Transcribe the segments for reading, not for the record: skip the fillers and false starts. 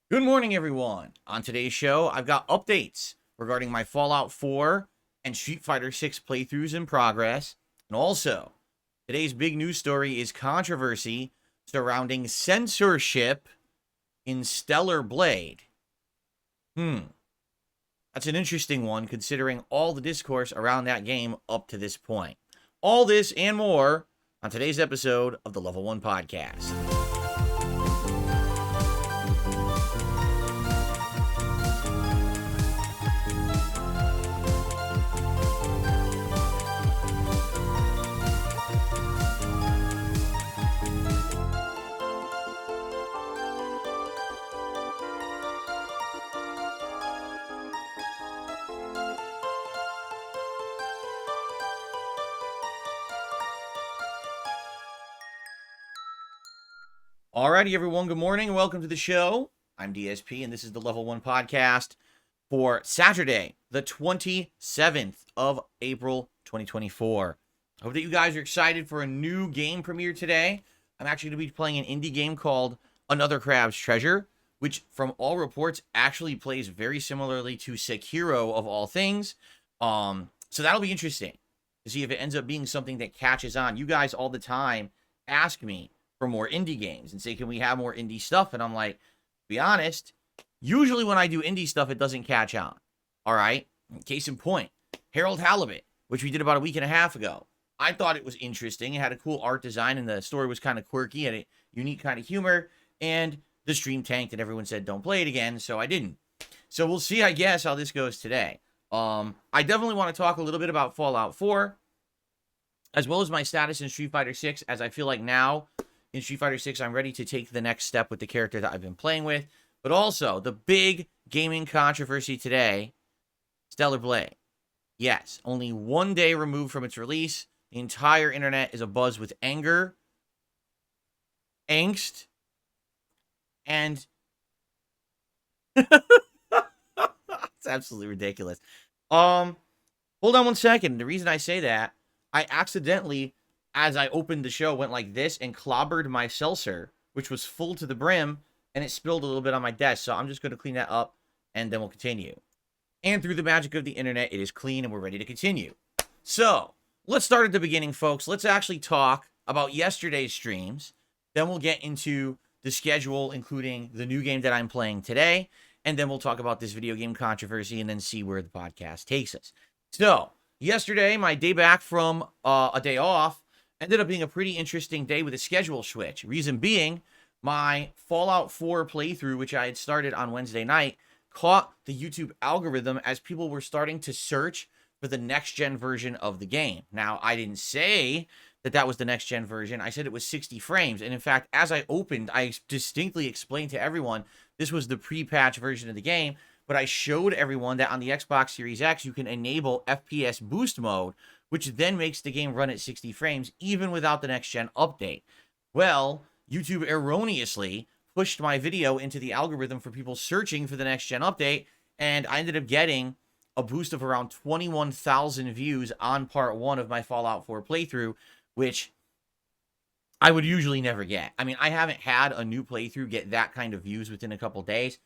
Good morning, everyone. On today's show, I've got updates regarding my Fallout 4 and Street Fighter 6 playthroughs in progress. And also, today's big news story is controversy surrounding censorship in Stellar Blade. That's an interesting one considering all the discourse around that game up to this point. All this and more on today's episode of the Level 1 Podcast. Alrighty, everyone. Good morning and welcome to the show. I'm DSP, and this is the Level 1 Podcast for Saturday, the 27th of April, 2024. I hope that you guys are excited for a new game premiere today. I'm actually going to be playing an indie game called Another Krabs Treasure, which, from all reports, actually plays very similarly to Sekiro of all things. So that'll be interesting to see if it ends up being something that catches on. You guys all the time ask me for more indie games and say, can we have more indie stuff? And I'm like, to be honest, usually when I do indie stuff, it doesn't catch on. All right. Case in point, Harold Halibut, which we did about a week and a half ago. I thought it was interesting. It had a cool art design and the story was kind of quirky, had a unique kind of humor, and the stream tanked and everyone said, don't play it again. So I didn't. So we'll see, I guess, how this goes today. I definitely want to talk a little bit about Fallout 4, as well as my status in Street Fighter 6, as I feel like now in Street Fighter 6, I'm ready to take the next step with the character that I've been playing with. But also, the big gaming controversy today, Stellar Blade. Yes, only 1 day removed from its release, the entire internet is abuzz with anger, angst, and it's absolutely ridiculous. Hold on 1 second. The reason I say that, I accidentally, as I opened the show, went like this and clobbered my seltzer, which was full to the brim, and it spilled a little bit on my desk. So I'm just going to clean that up, and then we'll continue. And through the magic of the internet, it is clean, and we're ready to continue. So let's start at the beginning, folks. Let's actually talk about yesterday's streams. Then we'll get into the schedule, including the new game that I'm playing today. And then we'll talk about this video game controversy and then see where the podcast takes us. So yesterday, my day back from a day off, ended up being a pretty interesting day with a schedule switch. Reason being, my Fallout 4 playthrough, which I had started on Wednesday night, caught the YouTube algorithm as people were starting to search for the next-gen version of the game. Now, I didn't say that that was the next-gen version. I said it was 60 frames. And in fact, as I opened, I distinctly explained to everyone this was the pre-patch version of the game. But I showed everyone that on the Xbox Series X, you can enable FPS boost mode, which then makes the game run at 60 frames, even without the next-gen update. Well, YouTube erroneously pushed my video into the algorithm for people searching for the next-gen update, and I ended up getting a boost of around 21,000 views on part 1 of my Fallout 4 playthrough, which I would usually never get. I mean, I haven't had a new playthrough get that kind of views within a couple days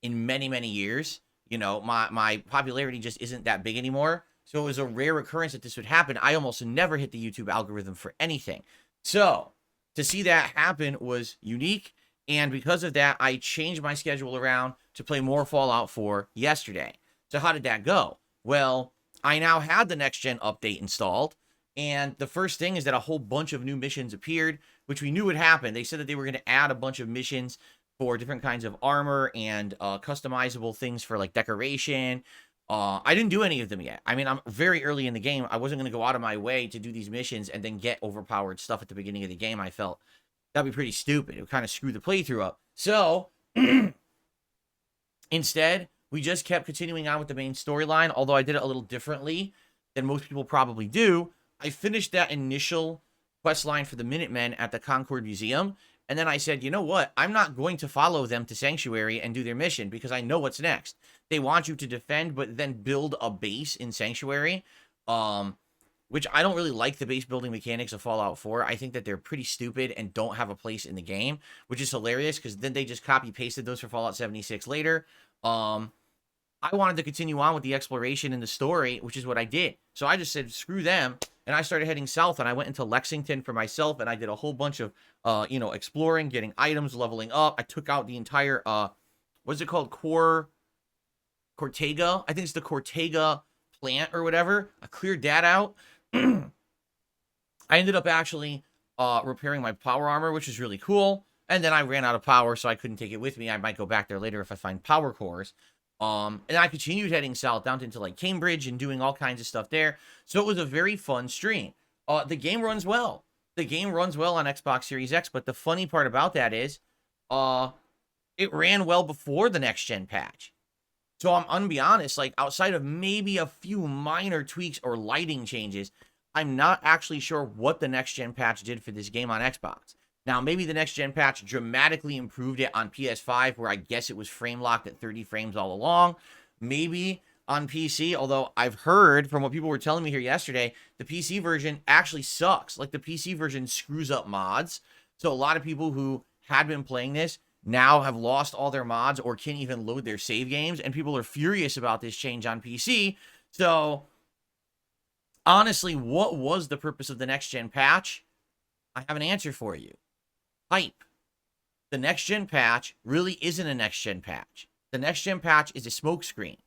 in many, many years. You know, my popularity just isn't that big anymore. So it was a rare occurrence that this would happen. I almost never hit the YouTube algorithm for anything. So to see that happen was unique. And because of that, I changed my schedule around to play more Fallout 4 yesterday. So how did that go? Well, I now had the next-gen update installed. And the first thing is that a whole bunch of new missions appeared, which we knew would happen. They said that they were going to add a bunch of missions for different kinds of armor and customizable things for like decoration. I didn't do any of them yet. I mean, I'm very early in the game. I wasn't going to go out of my way to do these missions and then get overpowered stuff at the beginning of the game. I felt that'd be pretty stupid. It would kind of screw the playthrough up. So instead, we just kept continuing on with the main storyline, although I did it a little differently than most people probably do. I finished that initial quest line for the Minutemen at the Concord Museum, and then I said, you know what? I'm not going to follow them to Sanctuary and do their mission because I know what's next. They want you to defend, but then build a base in Sanctuary. which I don't really like the base building mechanics of Fallout 4. I think that they're pretty stupid and don't have a place in the game, which is hilarious because then they just copy pasted those for Fallout 76 later. I wanted to continue on with the exploration and the story, which is what I did. So I just said, screw them. And I started heading south, and I went into Lexington for myself, and I did a whole bunch of, exploring, getting items, leveling up. I took out the entire, what's it called? Cortega? I think it's the Cortega plant or whatever. I cleared that out. I ended up actually repairing my power armor, which is really cool. And then I ran out of power, so I couldn't take it with me. I might go back there later if I find power cores. And I continued heading south down into like Cambridge and doing all kinds of stuff there. So it was a very fun stream. The game runs well. The game runs well on Xbox Series X, but the funny part about that is it ran well before the next gen patch. So I'm gonna be honest, like outside of maybe a few minor tweaks or lighting changes, I'm not actually sure what the next gen patch did for this game on Xbox. Now, maybe the next gen patch dramatically improved it on PS5, where I guess it was frame locked at 30 frames all along. Maybe on PC, although I've heard from what people were telling me here yesterday, the PC version actually sucks. Like the PC version screws up mods. So a lot of people who had been playing this now have lost all their mods or can't even load their save games, and people are furious about this change on PC. So honestly, what was the purpose of the next gen patch? I have an answer for you. Hype. The next gen patch really isn't a next gen patch. The next gen patch is a smokescreen,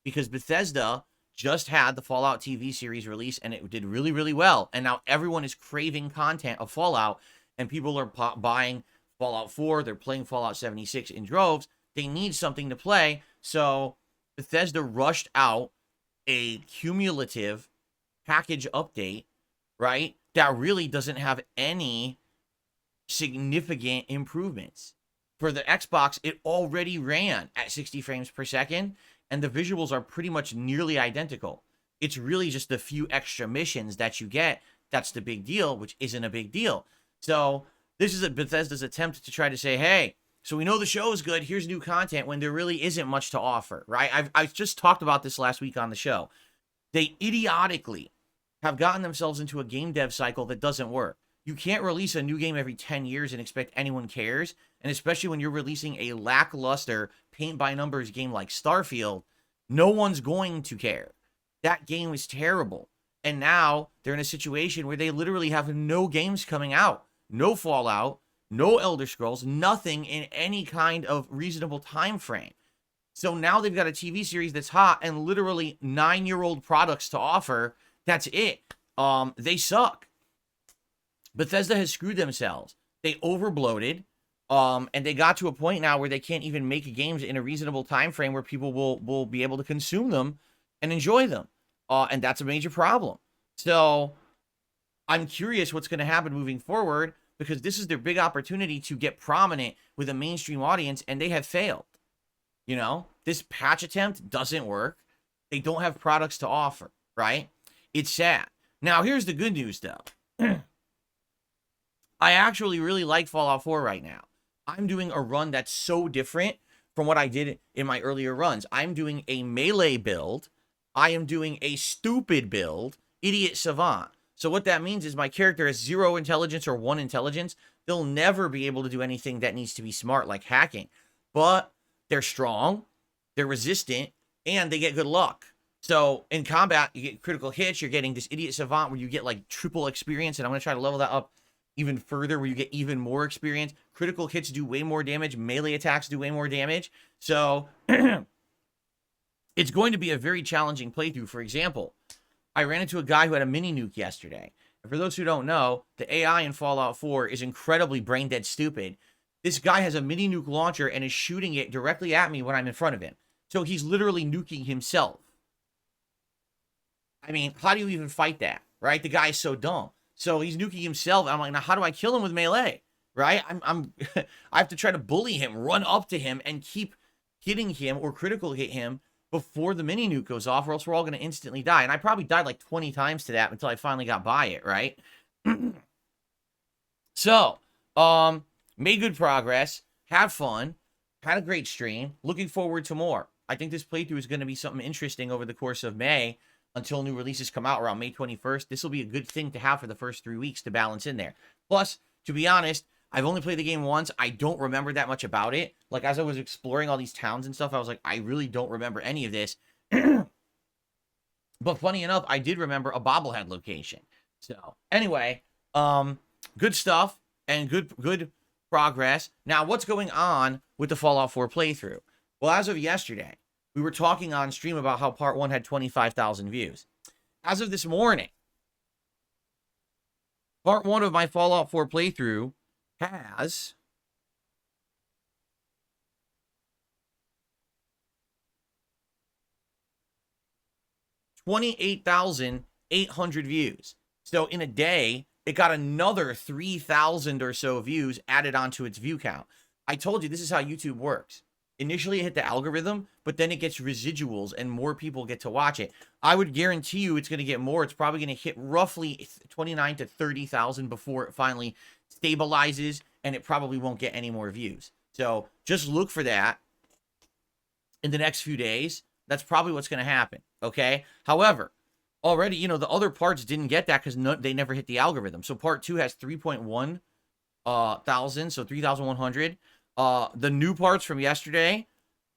because Bethesda just had the Fallout TV series release and it did really, really well. And now everyone is craving content of Fallout, and people are buying Fallout 4. They're playing Fallout 76 in droves. They need something to play. So Bethesda rushed out a cumulative package update, right? That really doesn't have any significant improvements. For the Xbox, it already ran at 60 frames per second, and the visuals are pretty much nearly identical. It's really just the few extra missions that you get that's the big deal, which isn't a big deal. So this is a Bethesda's attempt to try to say, hey, so we know the show is good, here's new content, when there really isn't much to offer, right? I've just talked about this last week on the show. They idiotically have gotten themselves into a game dev cycle that doesn't work. You can't release a new game every 10 years and expect anyone cares. And especially when you're releasing a lackluster paint-by-numbers game like Starfield, no one's going to care. That game is terrible. And now they're in a situation where they literally have no games coming out. No Fallout, no Elder Scrolls, nothing in any kind of reasonable time frame. So now they've got a TV series that's hot and literally 9-year-old products to offer. That's it. They suck. Bethesda has screwed themselves. They overbloated, and they got to a point now where they can't even make games in a reasonable time frame where people will be able to consume them and enjoy them. And that's a major problem. So I'm curious what's going to happen moving forward, because this is their big opportunity to get prominent with a mainstream audience, and they have failed. You know, this patch attempt doesn't work. They don't have products to offer, right? It's sad. Now, here's the good news, though. I actually really like Fallout 4 right now. I'm doing a run that's so different from what I did in my earlier runs. I'm doing a melee build. I am doing a stupid build, Idiot Savant. So what that means is my character has 0 intelligence or 1 intelligence. They'll never be able to do anything that needs to be smart, like hacking. But they're strong, they're resistant, and they get good luck. So in combat, you get critical hits. You're getting this Idiot Savant where you get like triple experience, and I'm going to try to level that up even further, where you get even more experience. Critical hits do way more damage. Melee attacks do way more damage. So it's going to be a very challenging playthrough. For example, I ran into a guy who had a mini nuke yesterday. And for those who don't know, the AI in Fallout 4 is incredibly brain dead stupid. This guy has a mini nuke launcher and is shooting it directly at me when I'm in front of him. So he's literally nuking himself. I mean, how do you even fight that, right? The guy is so dumb. So he's nuking himself. I'm like, now how do I kill him with melee, right? I have to try to bully him, run up to him, and keep hitting him or critical hit him before the mini nuke goes off, or else we're all going to instantly die. And I probably died like 20 times to that until I finally got by it, right? So, made good progress, had fun, had a great stream, looking forward to more. I think this playthrough is going to be something interesting over the course of May. until new releases come out around May 21st. This will be a good thing to have for the first 3 weeks to balance in there. Plus, to be honest, I've only played the game once. I don't remember that much about it. Like, as I was exploring all these towns and stuff, I was like, I really don't remember any of this. But funny enough, I did remember a bobblehead location. So, anyway, good stuff and good progress. Now, what's going on with the Fallout 4 playthrough? Well, as of yesterday, we were talking on stream about how part 1 had 25,000 views. As of this morning, part 1 of my Fallout 4 playthrough has 28,800 views. So in a day, it got another 3,000 or so views added onto its view count. I told you this is how YouTube works. Initially, it hit the algorithm, but then it gets residuals and more people get to watch it. I would guarantee you it's going to get more. It's probably going to hit roughly 29 to 30,000 before it finally stabilizes, and it probably won't get any more views. So just look for that in the next few days. That's probably what's going to happen, okay? However, already, you know, the other parts didn't get that because they never hit the algorithm. So part 2 has 3.1 thousand, so 3,100. The new parts from yesterday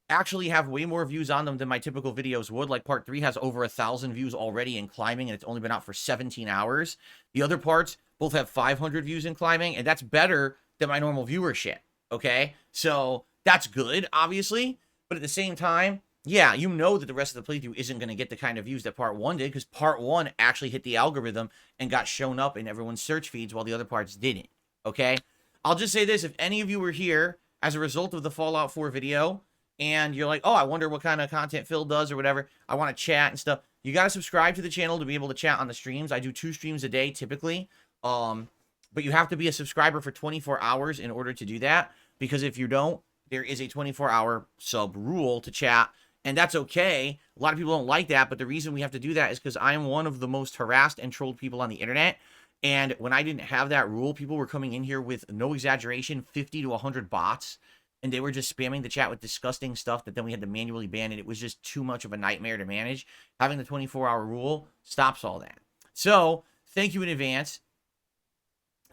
actually have way more views on them than my typical videos would. Like part 3 has over 1,000 views already in climbing, and it's only been out for 17 hours. The other parts both have 500 views in climbing, and that's better than my normal viewership, okay? So that's good, obviously, but at the same time, yeah, you know that the rest of the playthrough isn't going to get the kind of views that part 1 did, because part 1 actually hit the algorithm and got shown up in everyone's search feeds while the other parts didn't, okay? I'll just say this, if any of you were here as a result of the Fallout 4 video, and you're like, oh, I wonder what kind of content Phil does or whatever, I want to chat and stuff, you got to subscribe to the channel to be able to chat on the streams. I do 2 streams a day, typically, but you have to be a subscriber for 24 hours in order to do that, because if you don't, there is a 24-hour sub rule to chat, and that's okay. A lot of people don't like that, but the reason we have to do that is because I'm one of the most harassed and trolled people on the internet. And when I didn't have that rule, people were coming in here with, no exaggeration, 50 to 100 bots. And they were just spamming the chat with disgusting stuff that then we had to manually ban. And it was just too much of a nightmare to manage. Having the 24-hour rule stops all that. So thank you in advance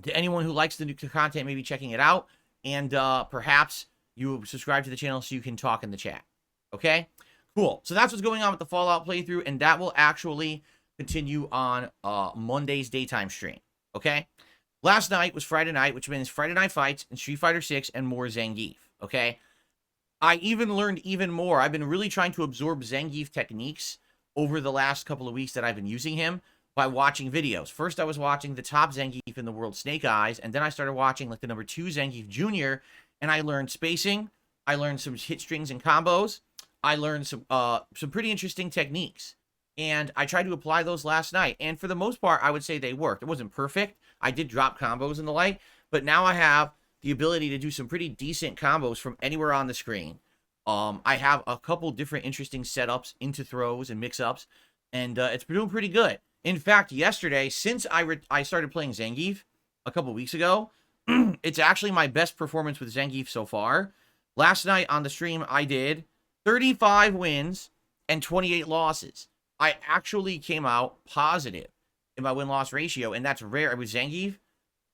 to anyone who likes the new content, maybe checking it out. And perhaps you subscribe to the channel so you can talk in the chat. Okay? Cool. So that's what's going on with the Fallout playthrough, and that will actually continue on Monday's daytime stream. Okay? Last night was Friday night, which means Friday Night Fights and Street Fighter 6 and more Zangief. Okay? I even learned even more. I've been really trying to absorb Zangief techniques over the last couple of weeks that I've been using him by watching videos. First, I was watching the top Zangief in the world, Snake Eyes, and then I started watching like the number 2 Zangief Jr., and I learned spacing. I learned some hit strings and combos. I learned some pretty interesting techniques, and I tried to apply those last night, and for the most part, I would say they worked. It wasn't perfect. I did drop combos and the like, but now I have the ability to do some pretty decent combos from anywhere on the screen. I have a couple different interesting setups into throws and mix-ups, and it's doing pretty good. In fact, yesterday, since I started playing Zangief a couple weeks ago, it's actually my best performance with Zangief so far. Last night on the stream, I did 35 wins and 28 losses. I actually came out positive in my win-loss ratio, and that's rare. With Zangief,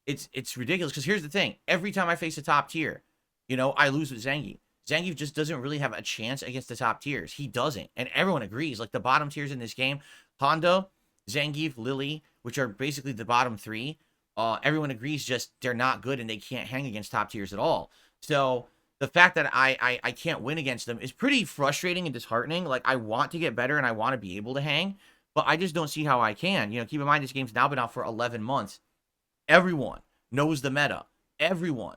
it's ridiculous, because here's the thing. Every time I face a top tier, you know, I lose with Zangief. Zangief just doesn't really have a chance against the top tiers. He doesn't, and everyone agrees. Like, the bottom tiers in this game, Honda, Zangief, Lily, which are basically the bottom 3, everyone agrees just they're not good and they can't hang against top tiers at all. So the fact that I can't win against them is pretty frustrating and disheartening. Like, I want to get better and I want to be able to hang, but I just don't see how I can. You know, keep in mind, this game's now been out for 11 months. Everyone knows the meta. Everyone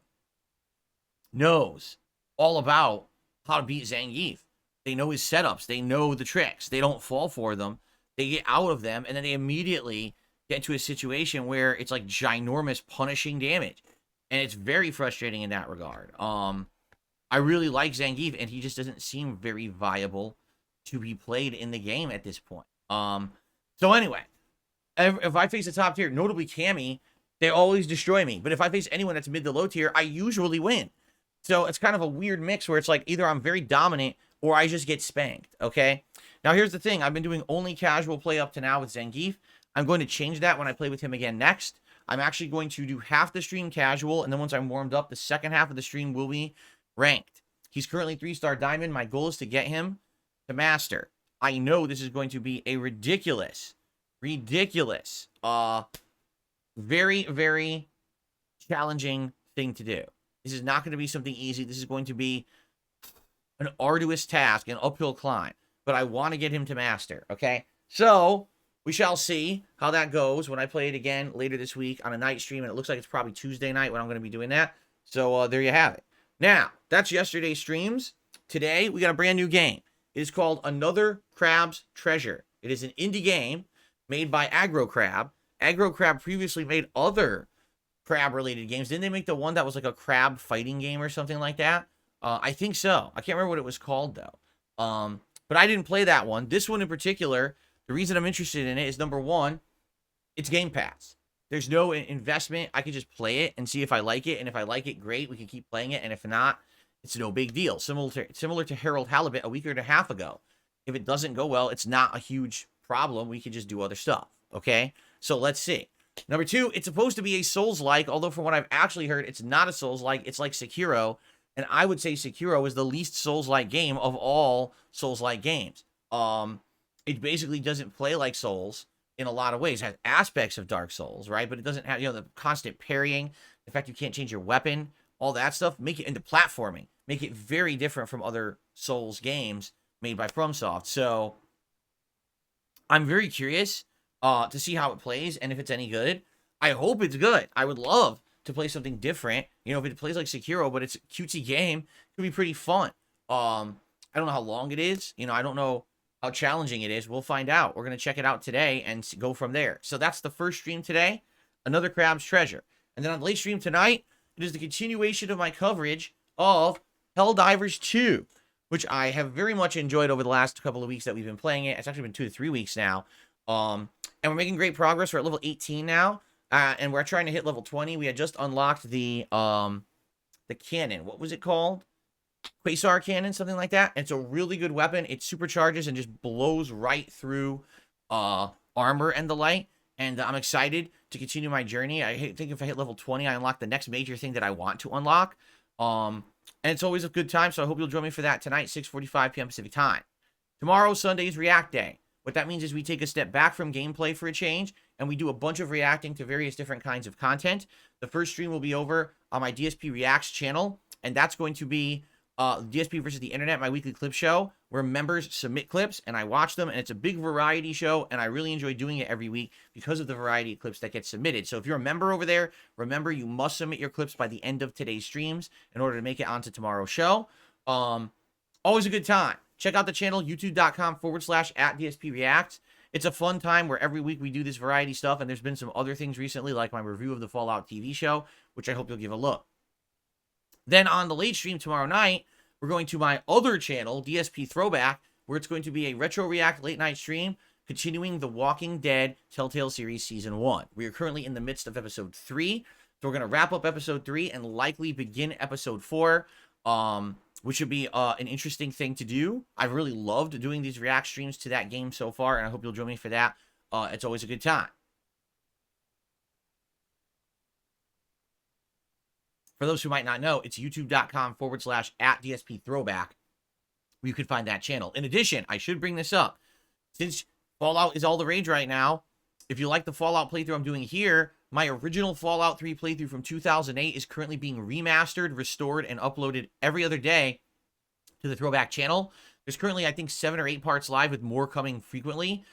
knows all about how to beat Zangief. They know his setups. They know the tricks. They don't fall for them. They get out of them, and then they immediately get into a situation where it's like ginormous punishing damage. And it's very frustrating in that regard. I really like Zangief, and he just doesn't seem very viable to be played in the game at this point. So anyway, if I face a top tier, notably Cammy, they always destroy me. But if I face anyone that's mid to low tier, I usually win. So it's kind of a weird mix where it's like either I'm very dominant or I just get spanked, okay? Now, here's the thing. I've been doing only casual play up to now with Zangief. I'm going to change that when I play with him again next. I'm actually going to do half the stream casual, and then once I'm warmed up, the second half of the stream will be ranked. He's currently 3-star diamond. My goal is to get him to master. I know this is going to be a ridiculous, very, very challenging thing to do. This is not going to be something easy. This is going to be an arduous task, an uphill climb. But I want to get him to master, okay? So, we shall see how that goes when I play it again later this week on a night stream. And it looks like it's probably Tuesday night when I'm going to be doing that. So, there you have it. Now, that's yesterday's streams. Today, we got a brand new game. It is called Another Krabs Treasure. It is an indie game made by Aggro Crab. Aggro Crab previously made other crab-related games. Didn't they make the one that was like a crab fighting game or something like that? I think so. I can't remember what it was called, though. But I didn't play that one. This one in particular, the reason I'm interested in it is, number one, it's Game Pass. There's no investment. I can just play it and see if I like it. And if I like it, great. We can keep playing it. And if not, it's no big deal. Similar to Harold Halibut a week and a half ago. If it doesn't go well, it's not a huge problem. We can just do other stuff. Okay? So let's see. Number two, it's supposed to be a Souls-like, although from what I've actually heard, it's not a Souls-like. It's like Sekiro. And I would say Sekiro is the least Souls-like game of all Souls-like games. It basically doesn't play like Souls in a lot of ways. It has aspects of Dark Souls, right? But it doesn't have, the constant parrying, the fact you can't change your weapon, all that stuff, make it into platforming, make it very different from other Souls games made by FromSoft. So I'm very curious to see how it plays and if it's any good. I hope it's good. I would love to play something different. If it plays like Sekiro, but it's a cutesy game, it could be pretty fun. I don't know how long it is. I don't know how challenging it is. We'll find out. We're going to check it out today and go from there. So that's the first stream today, Another Krabs Treasure. And then on the late stream tonight, it is the continuation of my coverage of Helldivers 2, which I have very much enjoyed over the last couple of weeks that we've been playing it. It's actually been 2 to 3 weeks now. And we're making great progress. We're at level 18 now. And we're trying to hit level 20. We had just unlocked the cannon. What was it called? Quasar cannon, something like that. And it's a really good weapon. It supercharges and just blows right through armor and the like. And I'm excited to continue my journey. I think if I hit level 20, I unlock the next major thing that I want to unlock. And it's always a good time, so I hope you'll join me for that tonight, 6:45 p.m. Pacific time. Tomorrow, Sunday, is React Day. What that means is we take a step back from gameplay for a change, and we do a bunch of reacting to various different kinds of content. The first stream will be over on my DSP Reacts channel, and that's going to be DSP versus the Internet, my weekly clip show, where members submit clips, and I watch them, and it's a big variety show, and I really enjoy doing it every week because of the variety of clips that get submitted. So if you're a member over there, remember you must submit your clips by the end of today's streams in order to make it onto tomorrow's show. Always a good time. Check out the channel, youtube.com/@DSPReacts. It's a fun time where every week we do this variety stuff, and there's been some other things recently, like my review of the Fallout TV show, which I hope you'll give a look. Then on the late stream tomorrow night, we're going to my other channel, DSP Throwback, where it's going to be a Retro React late night stream, continuing the Walking Dead Telltale series Season 1. We are currently in the midst of Episode 3, so we're going to wrap up Episode 3 and likely begin Episode 4, which should be an interesting thing to do. I've really loved doing these React streams to that game so far, and I hope you'll join me for that. It's always a good time. For those who might not know, it's youtube.com/@DSPThrowback, where you can find that channel. In addition, I should bring this up. Since Fallout is all the rage right now, if you like the Fallout playthrough I'm doing here, my original Fallout 3 playthrough from 2008 is currently being remastered, restored, and uploaded every other day to the Throwback channel. There's currently, I think, 7 or 8 parts live, with more coming frequently.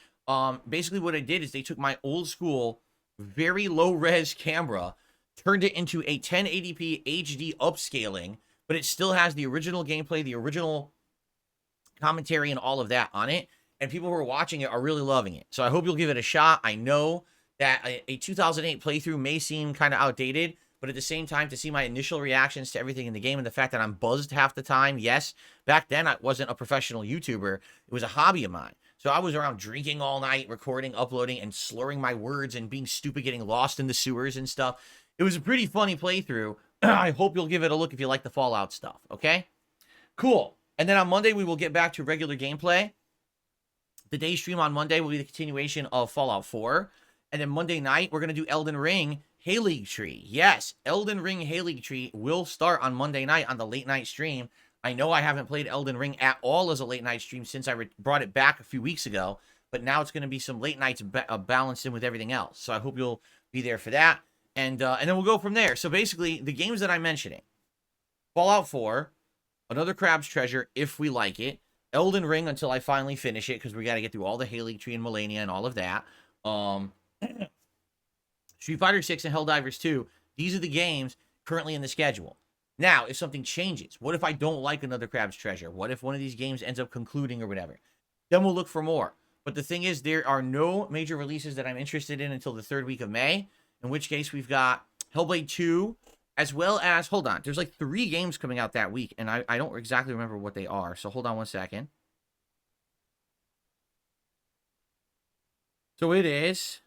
Basically, what I did is they took my old school, very low-res camera, turned it into a 1080p HD upscaling, but it still has the original gameplay, the original commentary, and all of that on it. And people who are watching it are really loving it. So I hope you'll give it a shot. I know that a 2008 playthrough may seem kind of outdated, but at the same time, to see my initial reactions to everything in the game and the fact that I'm buzzed half the time, yes, back then I wasn't a professional YouTuber. It was a hobby of mine. So I was around drinking all night, recording, uploading, and slurring my words and being stupid, getting lost in the sewers and stuff. It was a pretty funny playthrough. I hope you'll give it a look if you like the Fallout stuff, okay? Cool. And then on Monday, we will get back to regular gameplay. The day stream on Monday will be the continuation of Fallout 4. And then Monday night, we're going to do Elden Ring Hay Tree. Yes, Elden Ring Hay Tree will start on Monday night on the late night stream. I know I haven't played Elden Ring at all as a late night stream since I brought it back a few weeks ago. But now it's going to be some late nights balanced in with everything else. So I hope you'll be there for that. And then we'll go from there. So basically, the games that I'm mentioning. Fallout 4, another Krabs Treasure, if we like it. Elden Ring until I finally finish it, because we got to get through all the Hay Tree and Melania and all of that. Street Fighter 6 and Helldivers 2, these are the games currently in the schedule. Now, if something changes, what if I don't like another Krabs Treasure? What if one of these games ends up concluding or whatever? Then we'll look for more. But the thing is, there are no major releases that I'm interested in until the 3rd week of May, in which case we've got Hellblade 2, as well as, hold on, there's like 3 games coming out that week, and I don't exactly remember what they are, so hold on one second. So it is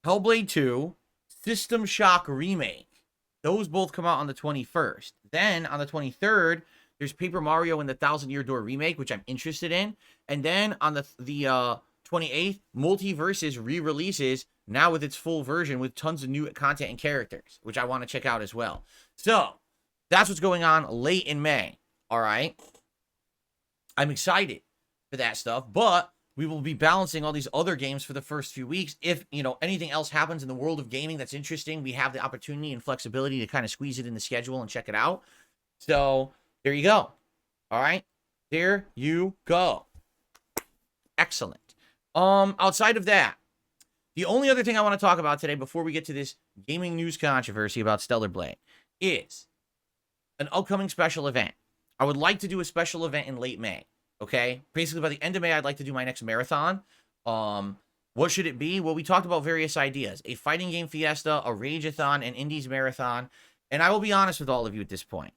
Hellblade 2, System Shock Remake. Those both come out on the 21st. Then, on the 23rd, there's Paper Mario and the Thousand Year Door Remake, which I'm interested in. And then, on the 28th, Multiverses re-releases, now with its full version, with tons of new content and characters, which I want to check out as well. So, that's what's going on late in May. All right? I'm excited for that stuff, but we will be balancing all these other games for the first few weeks. If, anything else happens in the world of gaming that's interesting, we have the opportunity and flexibility to kind of squeeze it in the schedule and check it out. So, there you go. All right? There you go. Excellent. Outside of that, the only other thing I want to talk about today before we get to this gaming news controversy about Stellar Blade is an upcoming special event. I would like to do a special event in late May. Okay, basically by the end of May, I'd like to do my next marathon. What should it be? Well, we talked about various ideas: a fighting game fiesta, a rageathon, an indies marathon. And I will be honest with all of you at this point.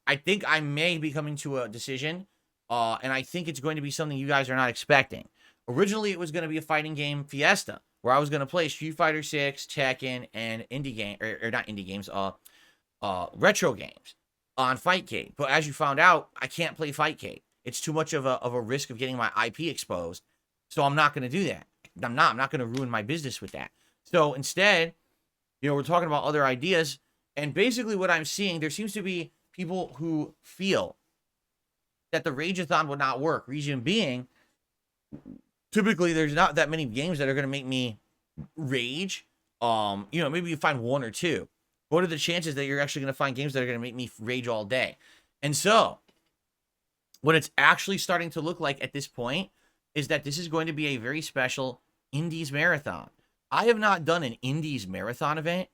I think I may be coming to a decision, and I think it's going to be something you guys are not expecting. Originally, it was going to be a fighting game fiesta, where I was going to play Street Fighter 6, Tekken, and indie game, or not indie games, retro games on Fightcade. But as you found out, I can't play Fightcade. It's too much of a risk of getting my IP exposed. So I'm not going to do that. I'm not going to ruin my business with that. So instead, we're talking about other ideas. And basically what I'm seeing, there seems to be people who feel that the Rageathon would not work. Reason being, typically there's not that many games that are going to make me rage. Maybe you find 1 or 2. What are the chances that you're actually going to find games that are going to make me rage all day? And so what it's actually starting to look like at this point is that this is going to be a very special Indies Marathon. I have not done an Indies Marathon event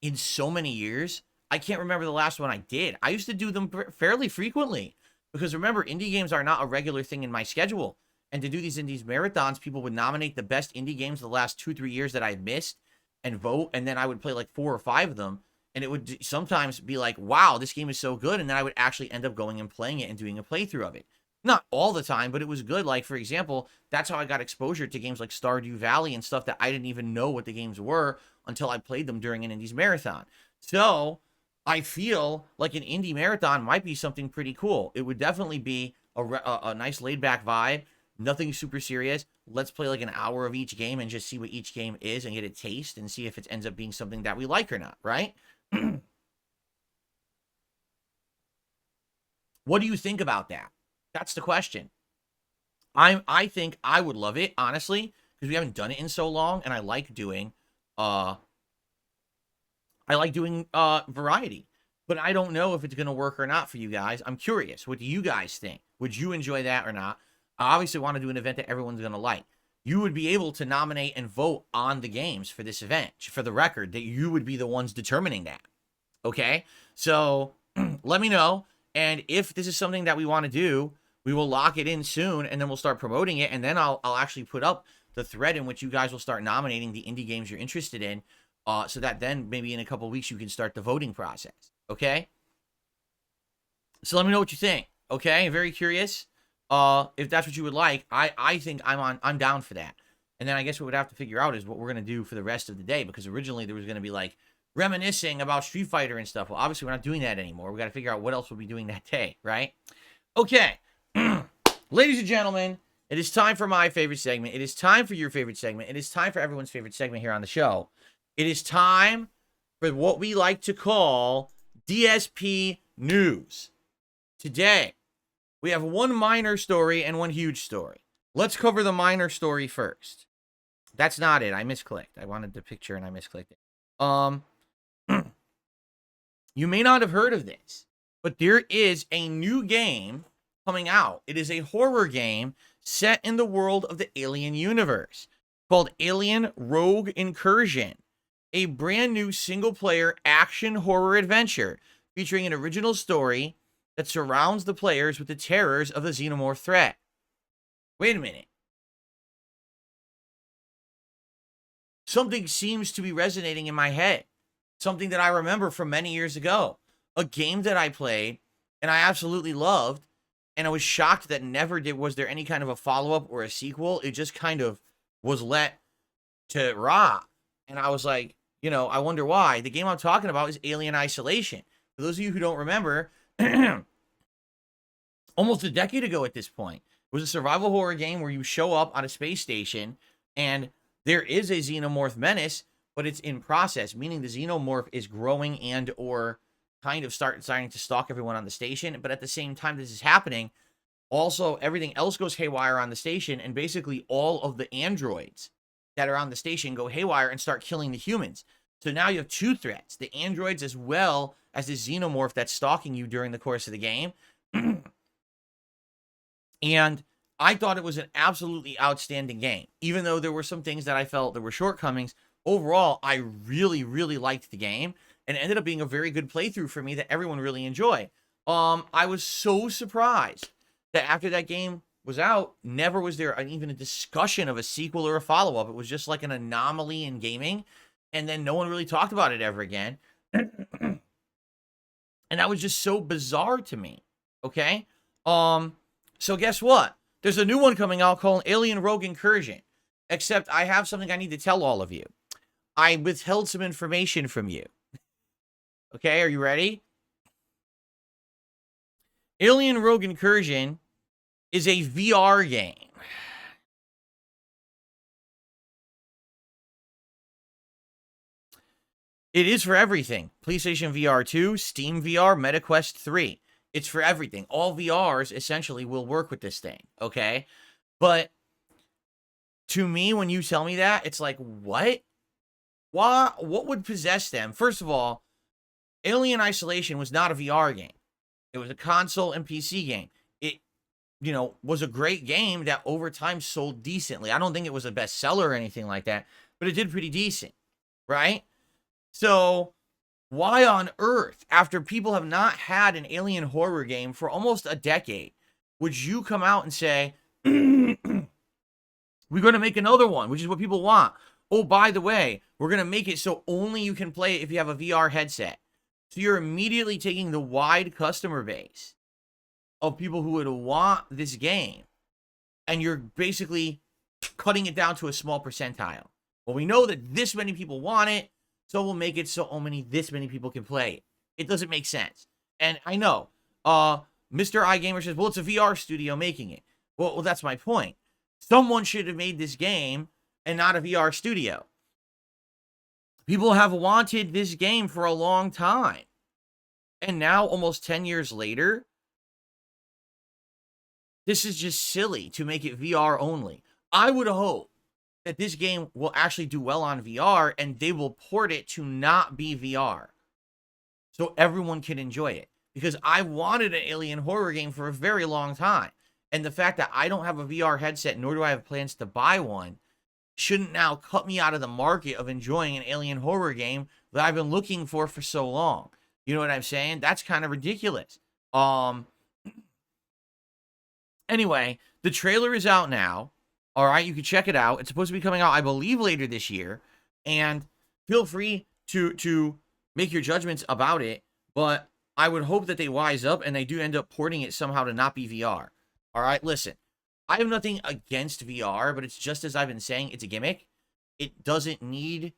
in so many years. I can't remember the last one I did. I used to do them fairly frequently because remember, indie games are not a regular thing in my schedule. And to do these Indies Marathons, people would nominate the best indie games the last 2-3 years that I've missed and vote. And then I would play like 4 or 5 of them. And it would sometimes be like, wow, this game is so good. And then I would actually end up going and playing it and doing a playthrough of it. Not all the time, but it was good. Like, for example, that's how I got exposure to games like Stardew Valley and stuff that I didn't even know what the games were until I played them during an Indies Marathon. So I feel like an indie marathon might be something pretty cool. It would definitely be a nice laid-back vibe. Nothing super serious. Let's play like an hour of each game and just see what each game is and get a taste and see if it ends up being something that we like or not, right? What do you think about that? That's the question. I think I would love it, honestly, because we haven't done it in so long, and I like doing variety. But I don't know if it's going to work or not for you guys. I'm curious. What do you guys think? Would you enjoy that or not? I obviously want to do an event that everyone's going to like. You would be able to nominate and vote on the games for this event. For the record, that you would be the ones determining that. Okay? So, let me know. And if this is something that we want to do, we will lock it in soon, and then we'll start promoting it. And then I'll actually put up the thread in which you guys will start nominating the indie games you're interested in, so that then maybe in a couple of weeks you can start the voting process. Okay? So let me know what you think. Okay? Very curious. If that's what you would like. I think I'm down for that. And then I guess what we'd have to figure out is what we're going to do for the rest of the day, because originally there was going to be like reminiscing about Street Fighter and stuff. Well, obviously, we're not doing that anymore. We got to figure out what else we'll be doing that day, right? Okay. Ladies and gentlemen, it is time for my favorite segment. It is time for your favorite segment. It is time for everyone's favorite segment here on the show. It is time for what we like to call DSP News. Today, we have one minor story and one huge story. Let's cover the minor story first. That's not it. I misclicked. I wanted the picture and I misclicked it. You may not have heard of this, but there is a new game coming out. It is a horror game set in the world of the Alien universe called Alien Rogue Incursion, a brand new single-player action horror adventure featuring an original story that surrounds the players with the terrors of the xenomorph threat. Wait a minute. Something seems to be resonating in my head. Something that I remember from many years ago. A game that I played and I absolutely loved. And I was shocked that never was there any kind of a follow-up or a sequel. It just kind of was let to rot. And I was like, you know, I wonder why. The game I'm talking about is Alien Isolation. For those of you who don't remember, almost a decade ago at this point, it was a survival horror game where you show up on a space station and there is a xenomorph menace, but it's in process, meaning the xenomorph is growing and or kind of starting to stalk everyone on the station. But at the same time this is happening, also everything else goes haywire on the station, and basically all of the androids that are on the station go haywire and start killing the humans. So now you have two threats, the androids as well as the xenomorph that's stalking you during the course of the game. And I thought it was an absolutely outstanding game. Even though there were some things that I felt there were shortcomings, overall, I really, really liked the game. And it ended up being a very good playthrough for me that everyone really enjoyed. I was so surprised that after that game was out, never was there even a discussion of a sequel or a follow-up. It was just like an anomaly in gaming. And then no one really talked about it ever again. And that was just so bizarre to me. Okay? So guess what? There's a new one coming out called Alien Rogue Incursion. Except I have something I need to tell all of you. I withheld some information from you. Okay, are you ready? Alien Rogue Incursion is a VR game. It is for everything. PlayStation VR 2, Steam VR, MetaQuest 3. It's for everything. All VRs essentially will work with this thing, okay? But to me, when you tell me that, it's like, what? Why? What would possess them? First of all, Alien Isolation was not a VR game. It was a console and PC game. It, you know, was a great game that over time sold decently. I don't think it was a bestseller or anything like that, but it did pretty decent, right? So why on earth, after people have not had an alien horror game for almost a decade, would you come out and say, we're going to make another one, which is what people want. Oh, by the way, we're going to make it so only you can play it if you have a VR headset. So you're immediately taking the wide customer base of people who would want this game, and you're basically cutting it down to a small percentile. Well, we know that this many people want it, so we'll make it so this many people can play it. It doesn't make sense. And I know, Mr. iGamer says, well, it's a VR studio making it. Well, that's my point. Someone should have made this game and not a VR studio. People have wanted this game for a long time. And now, almost 10 years later, this is just silly to make it VR only. I would hope that this game will actually do well on VR and they will port it to not be VR so everyone can enjoy it. Because I wanted an alien horror game for a very long time. And the fact that I don't have a VR headset, nor do I have plans to buy one, shouldn't now cut me out of the market of enjoying an alien horror game that I've been looking for so long. You know what I'm saying? That's kind of ridiculous. Anyway, the trailer is out now. All right, you can check it out. It's supposed to be coming out, I believe, later this year. And feel free to make your judgments about it. But I would hope that they wise up and they do end up porting it somehow to not be VR. All right, listen. I have nothing against VR, but it's just as I've been saying, it's a gimmick. It doesn't need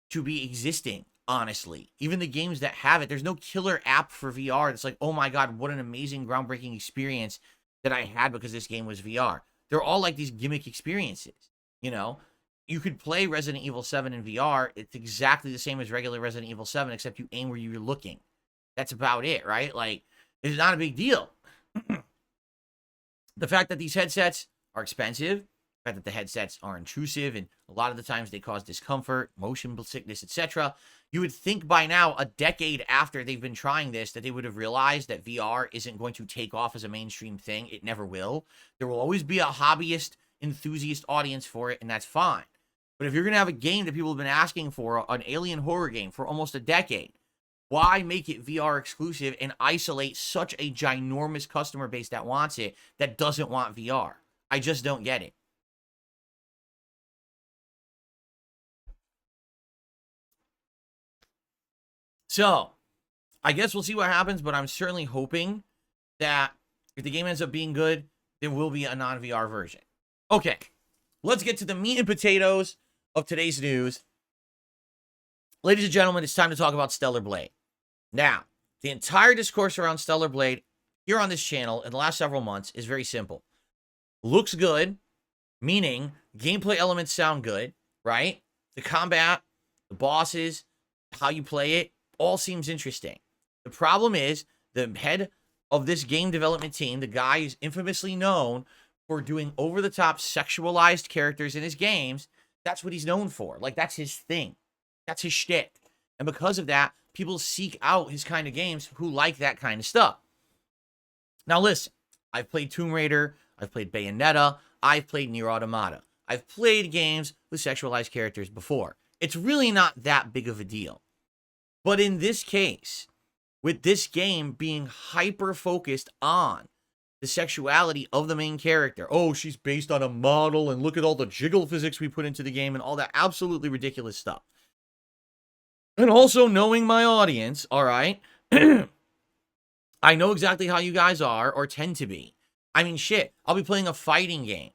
to be existing. honestly. Even the games that have it, there's no killer app for VR that's like, oh my god, what an amazing, groundbreaking experience that I had because this game was VR. They're all like these gimmick experiences, you know? You could play Resident Evil 7 in VR. It's exactly the same as regular Resident Evil 7, except you aim where you're looking. That's about it, right? Like, it's not a big deal. The fact that these headsets are expensive, the fact that the headsets are intrusive, and a lot of the times they cause discomfort, motion sickness, etc. You would think by now, a decade after they've been trying this, that they would have realized that VR isn't going to take off as a mainstream thing. It never will. There will always be a hobbyist, enthusiast audience for it, and that's fine. But if you're going to have a game that people have been asking for, an alien horror game for almost a decade, why make it VR exclusive and isolate such a ginormous customer base that wants it, that doesn't want VR? I just don't get it. So, I guess we'll see what happens, but I'm certainly hoping that if the game ends up being good, there will be a non-VR version. Okay, let's get to the meat and potatoes of today's news. Ladies and gentlemen, it's time to talk about Stellar Blade. Now, the entire discourse around Stellar Blade here on this channel in the last several months is very simple. Looks good, meaning gameplay elements sound good, right? The combat, the bosses, how you play it, all seems interesting. The problem is the head of this game development team, the guy who's infamously known for doing over-the-top sexualized characters in his games, that's what he's known for. Like, that's his thing. That's his shtick. And because of that, people seek out his kind of games who like that kind of stuff. Now, listen, I've played Tomb Raider, I've played Bayonetta, I've played Nier Automata. I've played games with sexualized characters before. It's really not that big of a deal. But in this case, with this game being hyper-focused on the sexuality of the main character, oh, she's based on a model, and look at all the jiggle physics we put into the game, and all that absolutely ridiculous stuff. And also knowing my audience, all right, I know exactly how you guys are, or tend to be. I mean, shit, I'll be playing a fighting game,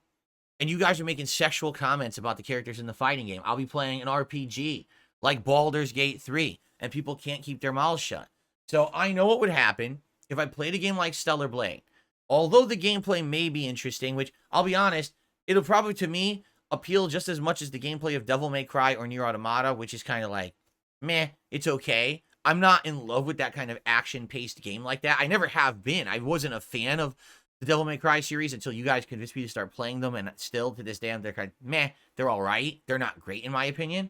and you guys are making sexual comments about the characters in the fighting game. I'll be playing an RPG, like Baldur's Gate 3, and people can't keep their mouths shut. So I know what would happen if I played a game like Stellar Blade. Although the gameplay may be interesting, which, I'll be honest, it'll probably, to me, appeal just as much as the gameplay of Devil May Cry or Nier Automata, which is kind of like, meh, it's okay. I'm not in love with that kind of action-paced game like that. I never have been. I wasn't a fan of the Devil May Cry series until you guys convinced me to start playing them, and still, to this day, they're kind of meh. They're all right. They're not great, in my opinion.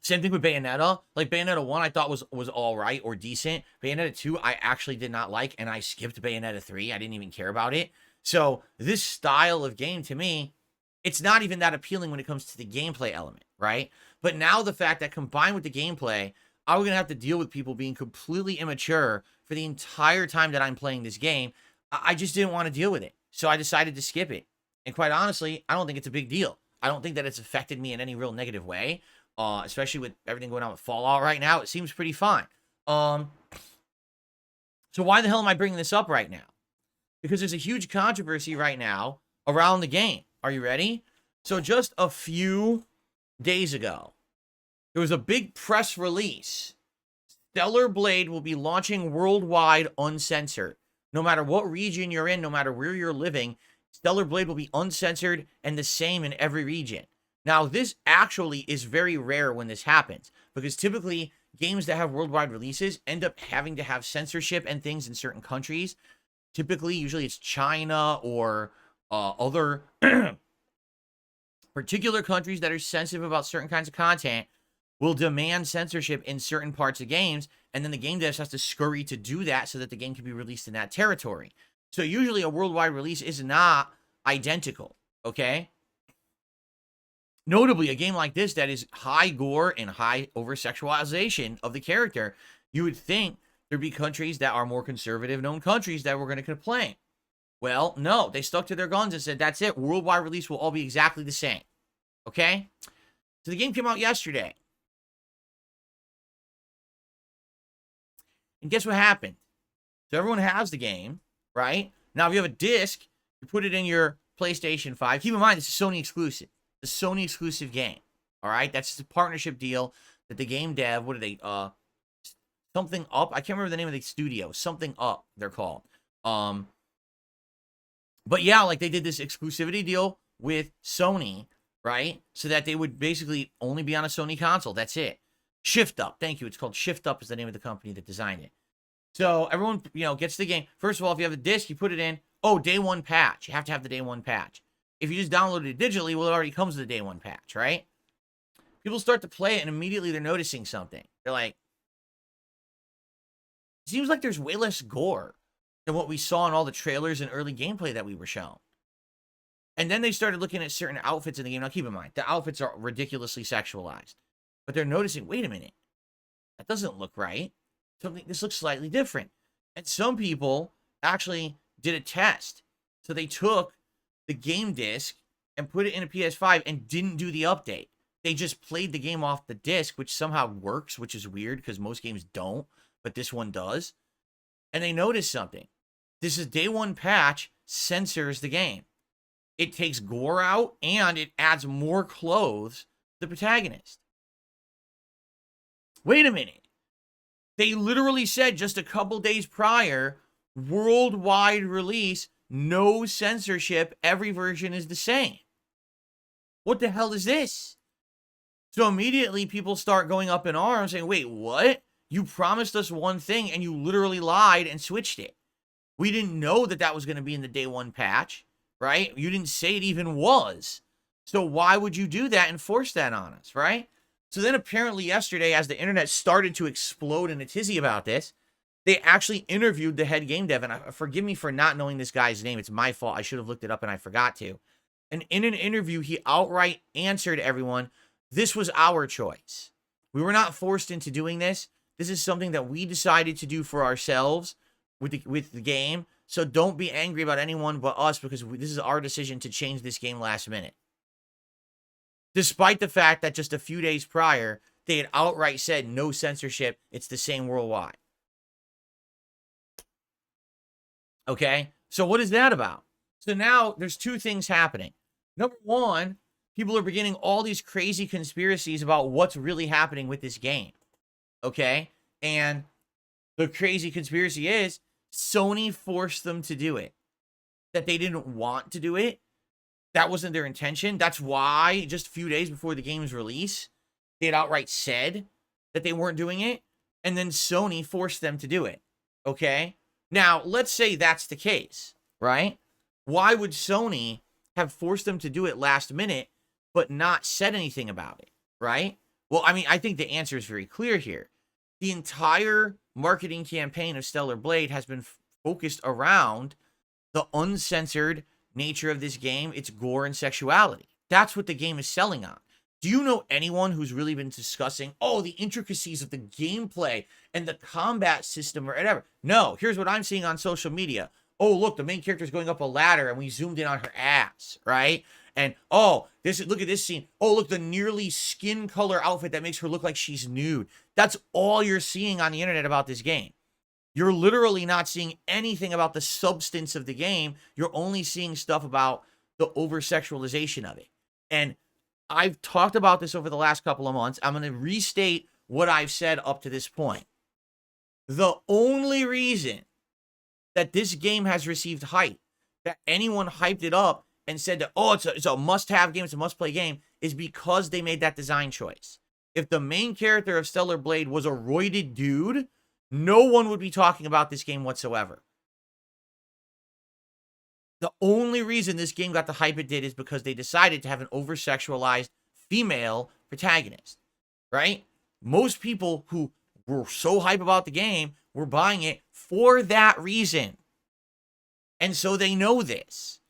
Same thing with Bayonetta. Like, Bayonetta 1 I thought was all right or decent. Bayonetta 2 I actually did not like, and I skipped Bayonetta 3. I didn't even care about it. So, this style of game, to me, it's not even that appealing when it comes to the gameplay element, right? But now the fact that combined with the gameplay, I'm going to have to deal with people being completely immature for the entire time that I'm playing this game, I just didn't want to deal with it. So I decided to skip it. And quite honestly, I don't think it's a big deal. I don't think that it's affected me in any real negative way, especially with everything going on with Fallout right now. It seems pretty fine. So why the hell am I bringing this up right now? Because there's a huge controversy right now around the game. Are you ready? So just a few days ago, there was a big press release. Stellar Blade will be launching worldwide uncensored. No matter what region you're in, no matter where you're living, Stellar Blade will be uncensored and the same in every region. Now, this actually is very rare when this happens, because typically games that have worldwide releases end up having to have censorship and things in certain countries. Typically, usually it's China or other particular countries that are sensitive about certain kinds of content will demand censorship in certain parts of games, and then the game devs has to scurry to do that so that the game can be released in that territory. So usually a worldwide release is not identical, okay? Notably, a game like this that is high gore and high over-sexualization of the character, you would think there'd be countries that are more conservative known countries that were going to complain. Well, no, they stuck to their guns and said, that's it, worldwide release will all be exactly the same, okay? So the game came out yesterday. And guess what happened? So everyone has the game, right? Now, if you have a disc, you put it in your PlayStation 5. Keep in mind, this is Sony exclusive. The Sony exclusive game, all right? That's just a partnership deal that the game dev, what are they, something up? I can't remember the name of the studio. Something up, they're called. But yeah, like they did this exclusivity deal with Sony, right? So that they would basically only be on a Sony console. That's it. Shift Up. Thank you. It's called Shift Up is the name of the company that designed it. So everyone, gets the game. First of all, if you have a disc, you put it in. Oh, day one patch. You have to have the day one patch. If you just download it digitally, well, it already comes with the day one patch, right? People start to play it, and immediately they're noticing something. They're like, it seems like there's way less gore than what we saw in all the trailers and early gameplay that we were shown. And then they started looking at certain outfits in the game. Now, keep in mind, the outfits are ridiculously sexualized. But they're noticing, wait a minute, that doesn't look right. This looks slightly different. And some people actually did a test. So they took the game disc and put it in a PS5 and didn't do the update. They just played the game off the disc, which somehow works, which is weird because most games don't, but this one does. And they noticed something. This is day one patch censors the game. It takes gore out and it adds more clothes to the protagonist. Wait a minute. They literally said just a couple days prior, worldwide release, no censorship, every version is the same. What the hell is this? So immediately people start going up in arms saying, wait, what? You promised us one thing and you literally lied and switched it. We didn't know that that was going to be in the day one patch, right? You didn't say it even was. So why would you do that and force that on us, right? So then apparently yesterday, as the internet started to explode in a tizzy about this, they actually interviewed the head game dev. And forgive me for not knowing this guy's name. It's my fault. I should have looked it up and I forgot to. And in an interview, he outright answered everyone, this was our choice. We were not forced into doing this. This is something that we decided to do for ourselves with the game. So don't be angry about anyone but us because this is our decision to change this game last minute. Despite the fact that just a few days prior, they had outright said no censorship. It's the same worldwide. Okay? So what is that about? So now there's two things happening. Number one, people are beginning all these crazy conspiracies about what's really happening with this game. Okay? And the crazy conspiracy is Sony forced them to do it. That they didn't want to do it. That wasn't their intention. That's why just a few days before the game's release, they had outright said that they weren't doing it. And then Sony forced them to do it. Okay? Now, let's say that's the case, right? Why would Sony have forced them to do it last minute, but not said anything about it, right? Well, I mean, I think the answer is very clear here. The entire marketing campaign of Stellar Blade has been focused around the uncensored nature of this game, its gore and sexuality. That's what the game is selling on. Do you know anyone who's really been discussing, the intricacies of the gameplay and the combat system or whatever? No, here's what I'm seeing on social media. Oh, look, the main character's going up a ladder and we zoomed in on her ass, right? And, look at this scene. Oh, look, the nearly skin color outfit that makes her look like she's nude. That's all you're seeing on the internet about this game. You're literally not seeing anything about the substance of the game. You're only seeing stuff about the over-sexualization of it. And I've talked about this over the last couple of months. I'm going to restate what I've said up to this point. The only reason that this game has received hype, that anyone hyped it up and said that, it's a must-have game, it's a must-play game, is because they made that design choice. If the main character of Stellar Blade was a roided dude, no one would be talking about this game whatsoever. The only reason this game got the hype it did is because they decided to have an over-sexualized female protagonist, right? Most people who were so hype about the game were buying it for that reason. And so they know this.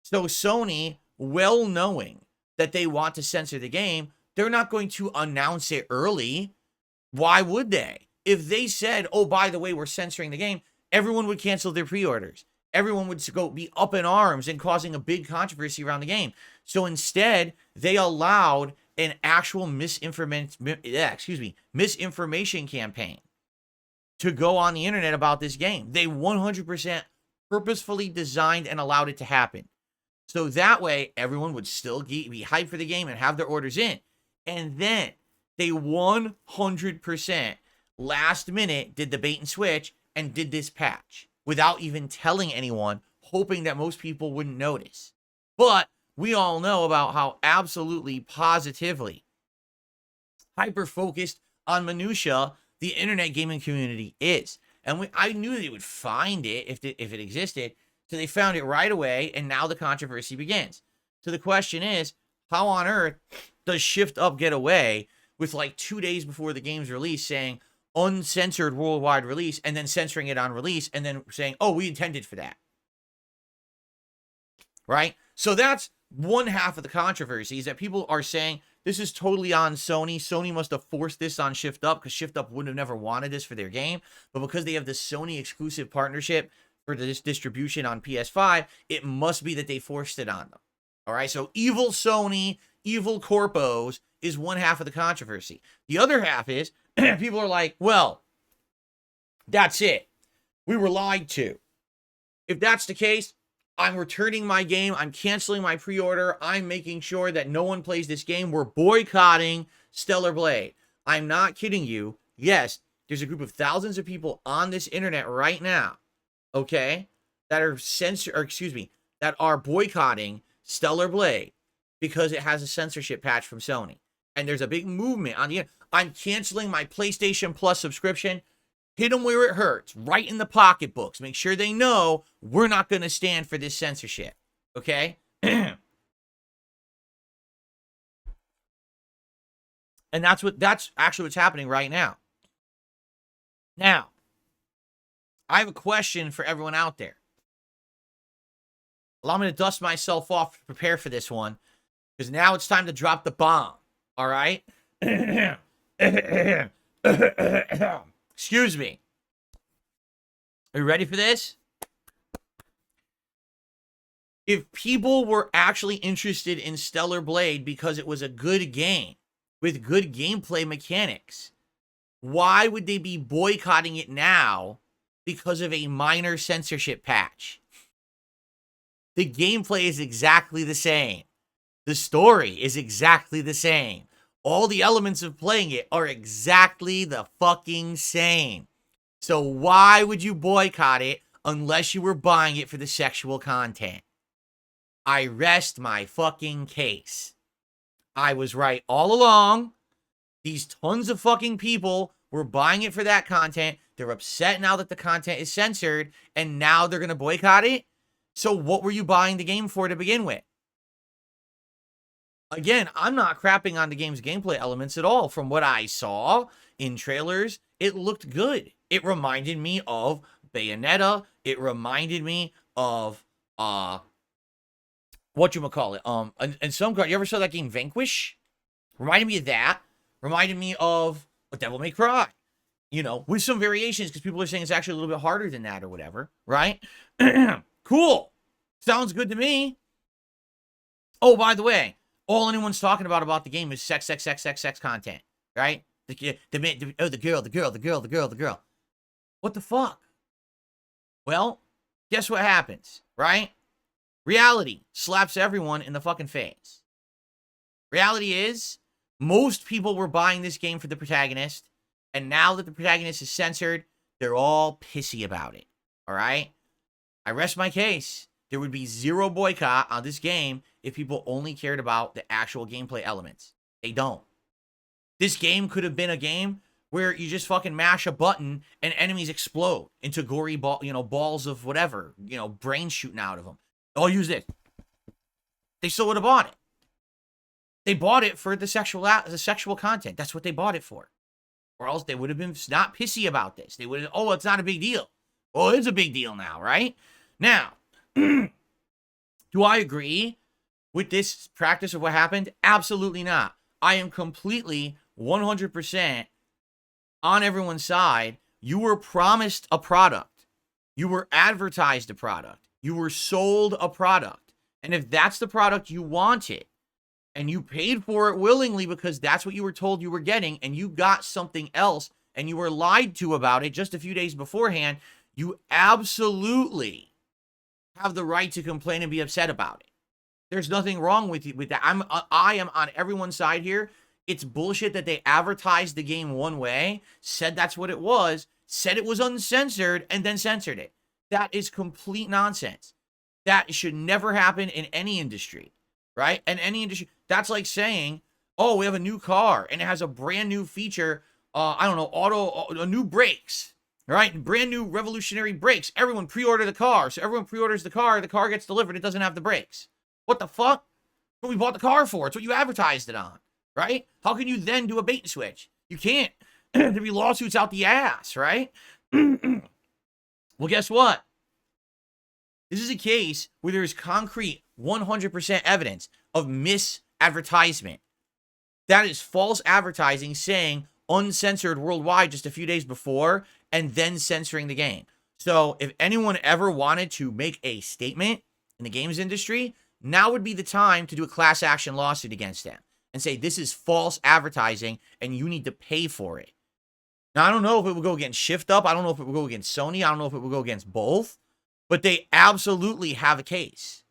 So Sony, well knowing that they want to censor the game, they're not going to announce it early. Why would they? If they said, by the way, we're censoring the game, everyone would cancel their pre-orders. Everyone would be up in arms and causing a big controversy around the game. So instead, they allowed an actual misinformation campaign to go on the internet about this game. They 100% purposefully designed and allowed it to happen. So that way, everyone would still be hyped for the game and have their orders in. And then, They 100% last minute did the bait and switch and did this patch without even telling anyone, hoping that most people wouldn't notice. But we all know about how absolutely positively hyper-focused on minutia the internet gaming community is. And I knew they would find it if it existed, so they found it right away, and now the controversy begins. So the question is, how on earth does Shift Up get away with like 2 days before the game's release saying uncensored worldwide release, and then censoring it on release, and then saying, oh, we intended for that? Right? So that's one half of the controversy, is that people are saying this is totally on Sony. Sony must have forced this on Shift Up, because Shift Up wouldn't have never wanted this for their game. But because they have this Sony exclusive partnership for this distribution on PS5, it must be that they forced it on them. All right, so evil Sony, evil corpos is one half of the controversy. The other half is people are like, well, that's it. We were lied to. If that's the case, I'm returning my game. I'm canceling my pre-order. I'm making sure that no one plays this game. We're boycotting Stellar Blade. I'm not kidding you. Yes, there's a group of thousands of people on this internet right now, okay, that are boycotting Stellar Blade because it has a censorship patch from Sony. And there's a big movement on the internet. I'm canceling my PlayStation Plus subscription. Hit them where it hurts, right in the pocketbooks. Make sure they know we're not going to stand for this censorship, okay? And that's actually what's happening right now. Now, I have a question for everyone out there. Allow me to dust myself off to prepare for this one, because now it's time to drop the bomb, all right? Excuse me. Are you ready for this? If people were actually interested in Stellar Blade because it was a good game with good gameplay mechanics, why would they be boycotting it now because of a minor censorship patch? The gameplay is exactly the same. The story is exactly the same. All the elements of playing it are exactly the fucking same. So why would you boycott it unless you were buying it for the sexual content? I rest my fucking case. I was right all along. These tons of fucking people were buying it for that content. They're upset now that the content is censored, and now they're going to boycott it? So what were you buying the game for to begin with? Again, I'm not crapping on the game's gameplay elements at all. From what I saw in trailers, it looked good. It reminded me of Bayonetta. It reminded me of, whatchamacallit, and some, you ever saw that game Vanquish? Reminded me of that. Reminded me of a Devil May Cry. You know, with some variations, because people are saying it's actually a little bit harder than that or whatever, right? Cool. Sounds good to me. Oh, by the way, all anyone's talking about the game is sex content, right? The girl. What the fuck? Well, guess what happens, right? Reality slaps everyone in the fucking face. Reality is, most people were buying this game for the protagonist, and now that the protagonist is censored, they're all pissy about it, all right? I rest my case. There would be zero boycott on this game if people only cared about the actual gameplay elements. They don't. This game could have been a game where you just fucking mash a button and enemies explode into gory balls of whatever, brains shooting out of them. I'll use this. They still would have bought it. They bought it for the sexual content. That's what they bought it for. Or else they would have been not pissy about this. They would have, oh, it's not a big deal. Well, it's a big deal now, right? Now, do I agree with this practice of what happened? Absolutely not. I am completely 100% on everyone's side. You were promised a product. You were advertised a product. You were sold a product. And if that's the product you wanted, and you paid for it willingly because that's what you were told you were getting, and you got something else, and you were lied to about it just a few days beforehand, you absolutely have the right to complain and be upset about it. There's nothing wrong with that. I am on everyone's side here. It's bullshit that they advertised the game one way, said that's what it was, said it was uncensored, and then censored it. That is complete nonsense. That should never happen in any industry, right? In any industry. That's like saying, oh, we have a new car, and it has a brand new feature, I don't know, new brakes, right? Brand new revolutionary brakes. Everyone pre-order the car. So everyone pre-orders the car gets delivered, it doesn't have the brakes. What the fuck? What we bought the car for. It's what you advertised it on, right? How can you then do a bait and switch? You can't. There'd be lawsuits out the ass, right? Well, guess what? This is a case where there is concrete 100% evidence of misadvertisement. That is false advertising saying uncensored worldwide just a few days before and then censoring the game. So if anyone ever wanted to make a statement in the games industry, now would be the time to do a class action lawsuit against them and say this is false advertising and you need to pay for it. Now, I don't know if it will go against Shift Up. I don't know if it will go against Sony. I don't know if it will go against both. But they absolutely have a case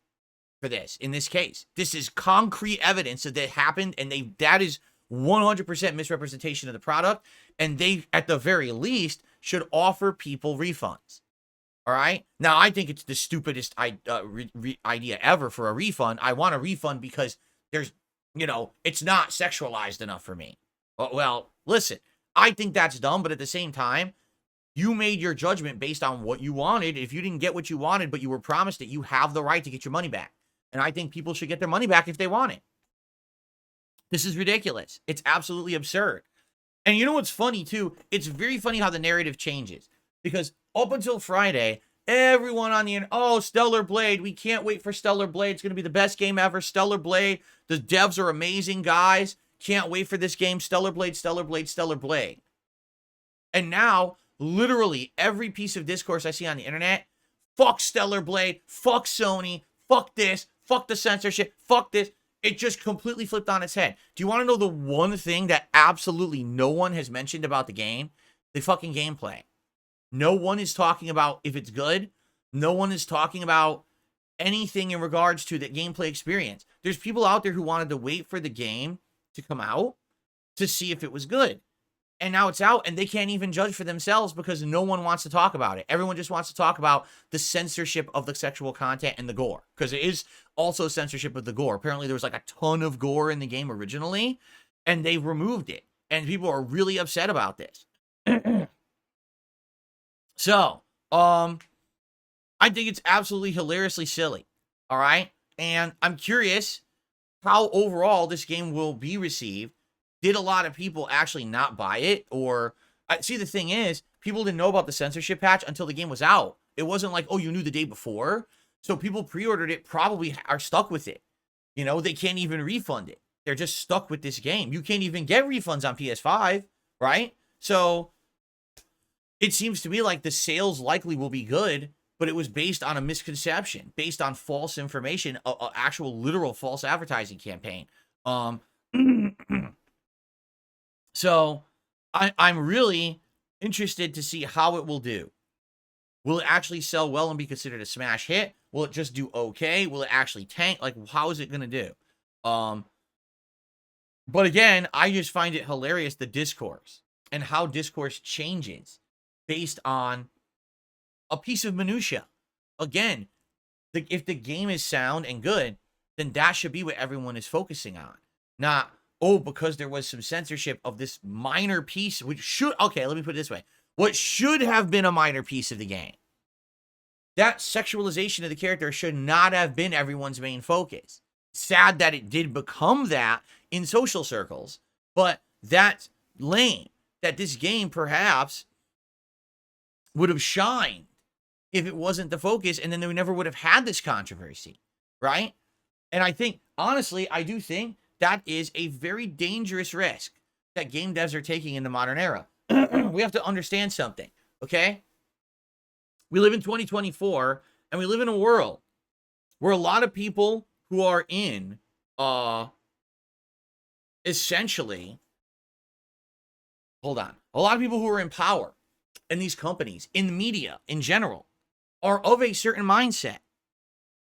for this. In this case, this is concrete evidence that it happened, and that is 100% misrepresentation of the product. And they, at the very least, should offer people refunds. All right. Now, I think it's the stupidest idea ever for a refund. I want a refund because there's, it's not sexualized enough for me. Well, listen, I think that's dumb, but at the same time, you made your judgment based on what you wanted. If you didn't get what you wanted, but you were promised it, you have the right to get your money back. And I think people should get their money back if they want it. This is ridiculous. It's absolutely absurd. And you know what's funny, too? It's very funny how the narrative changes. Because up until Friday, everyone on the internet, oh, Stellar Blade, we can't wait for Stellar Blade. It's going to be the best game ever. Stellar Blade, the devs are amazing, guys. Can't wait for this game. Stellar Blade, Stellar Blade, Stellar Blade. And now, literally every piece of discourse I see on the internet, fuck Stellar Blade, fuck Sony, fuck this, fuck the censorship, fuck this. It just completely flipped on its head. Do you want to know the one thing that absolutely no one has mentioned about the game? The fucking gameplay. No one is talking about if it's good. No one is talking about anything in regards to the gameplay experience. There's people out there who wanted to wait for the game to come out to see if it was good. And now it's out, and they can't even judge for themselves because no one wants to talk about it. Everyone just wants to talk about the censorship of the sexual content and the gore. Because it is also censorship of the gore. Apparently, there was like a ton of gore in the game originally, and they removed it. And people are really upset about this. So, I think it's absolutely hilariously silly. All right? And I'm curious how overall this game will be received. Did a lot of people actually not buy it? Or, see, the thing is, people didn't know about the censorship patch until the game was out. It wasn't like, oh, you knew the day before. So people pre-ordered it, probably are stuck with it. They can't even refund it. They're just stuck with this game. You can't even get refunds on PS5, right? So it seems to me like the sales likely will be good, but it was based on a misconception, based on false information, a actual literal false advertising campaign. So I'm really interested to see how it will do. Will it actually sell well and be considered a smash hit? Will it just do okay? Will it actually tank? Like, how is it going to do? But again, I just find it hilarious, the discourse and how discourse changes based on a piece of minutia. Again, if the game is sound and good, then that should be what everyone is focusing on. Not, oh, because there was some censorship of this minor piece, which should, okay, let me put it this way. What should have been a minor piece of the game. That sexualization of the character should not have been everyone's main focus. Sad that it did become that in social circles, but that's lame. That this game perhaps would have shined if it wasn't the focus, and then they never would have had this controversy, right? And I think, honestly, I do think that is a very dangerous risk that game devs are taking in the modern era. We have to understand something, okay? We live in 2024, and we live in a world where a lot of people who are in, essentially, hold on, a lot of people who are in power in these companies, in the media in general, are of a certain mindset,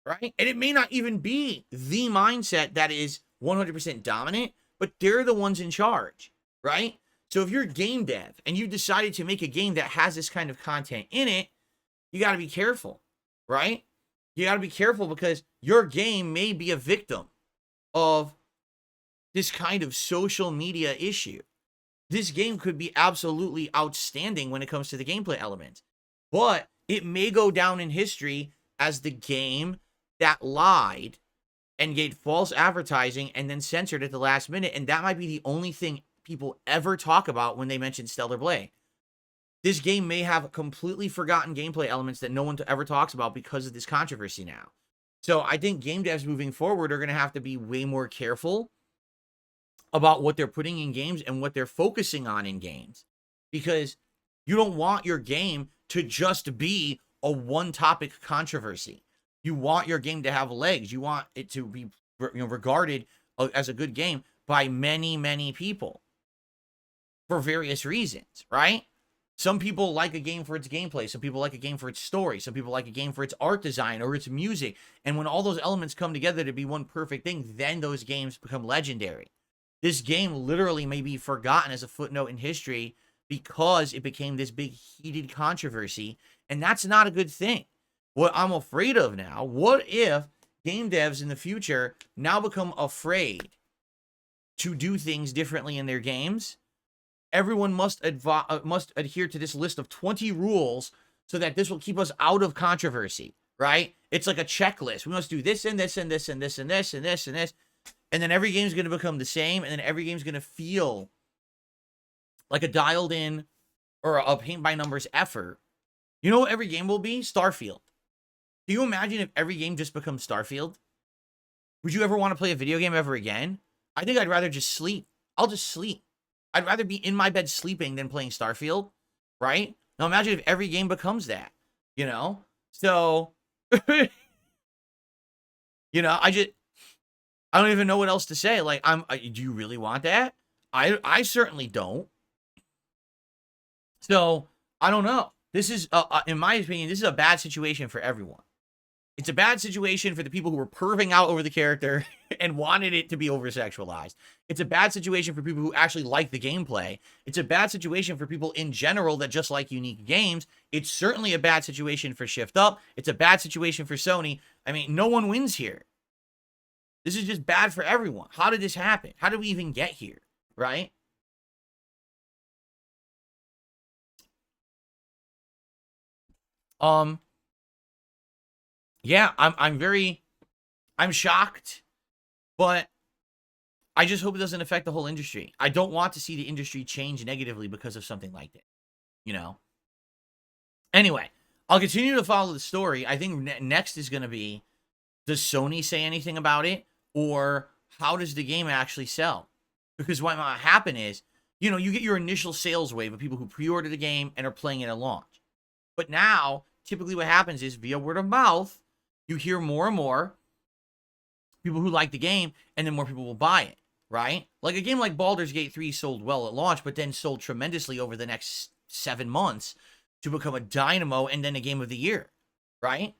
right? And it may not even be the mindset that is 100% dominant, but they're the ones in charge, right? So if you're a game dev and you decided to make a game that has this kind of content in it, you got to be careful, right? You got to be careful because your game may be a victim of this kind of social media issue. This game could be absolutely outstanding when it comes to the gameplay elements, but it may go down in history as the game that lied and gave false advertising and then censored at the last minute. And that might be the only thing people ever talk about when they mention Stellar Blade. This game may have completely forgotten gameplay elements that no one ever talks about because of this controversy now. So I think game devs moving forward are going to have to be way more careful about what they're putting in games and what they're focusing on in games, because you don't want your game to just be a one-topic controversy. You want your game to have legs. You want it to be, regarded as a good game by many, many people for various reasons, right? Some people like a game for its gameplay. Some people like a game for its story. Some people like a game for its art design or its music. And when all those elements come together to be one perfect thing, then those games become legendary. This game literally may be forgotten as a footnote in history because it became this big heated controversy. And that's not a good thing. What I'm afraid of now, what if game devs in the future now become afraid to do things differently in their games? Everyone must adhere to this list of 20 rules so that this will keep us out of controversy, right? It's like a checklist. We must do this and this and this and this and this and this and this. And then every game's going to become the same. And then every game's going to feel like a dialed in or a paint by numbers effort. You know what every game will be? Starfield. Can you imagine if every game just becomes Starfield? Would you ever want to play a video game ever again? I think I'd rather just sleep. I'll just sleep. I'd rather be in my bed sleeping than playing Starfield, right? Now imagine if every game becomes that, So, I don't even know what else to say. Like, do you really want that? I certainly don't. So, I don't know. This is, in my opinion, this is a bad situation for everyone. It's a bad situation for the people who were perving out over the character and wanted it to be over-sexualized. It's a bad situation for people who actually like the gameplay. It's a bad situation for people in general that just like unique games. It's certainly a bad situation for Shift Up. It's a bad situation for Sony. I mean, no one wins here. This is just bad for everyone. How did this happen? How did we even get here, right? Yeah, I'm shocked, but I just hope it doesn't affect the whole industry. I don't want to see the industry change negatively because of something like that, Anyway, I'll continue to follow the story. I think next is going to be, does Sony say anything about it? Or how does the game actually sell? Because what might happen is, you get your initial sales wave of people who pre-order the game and are playing it at launch. But now, typically what happens is via word of mouth, you hear more and more people who like the game, and then more people will buy it, right? Like a game like Baldur's Gate 3 sold well at launch, but then sold tremendously over the next 7 months to become a dynamo and then a game of the year, right?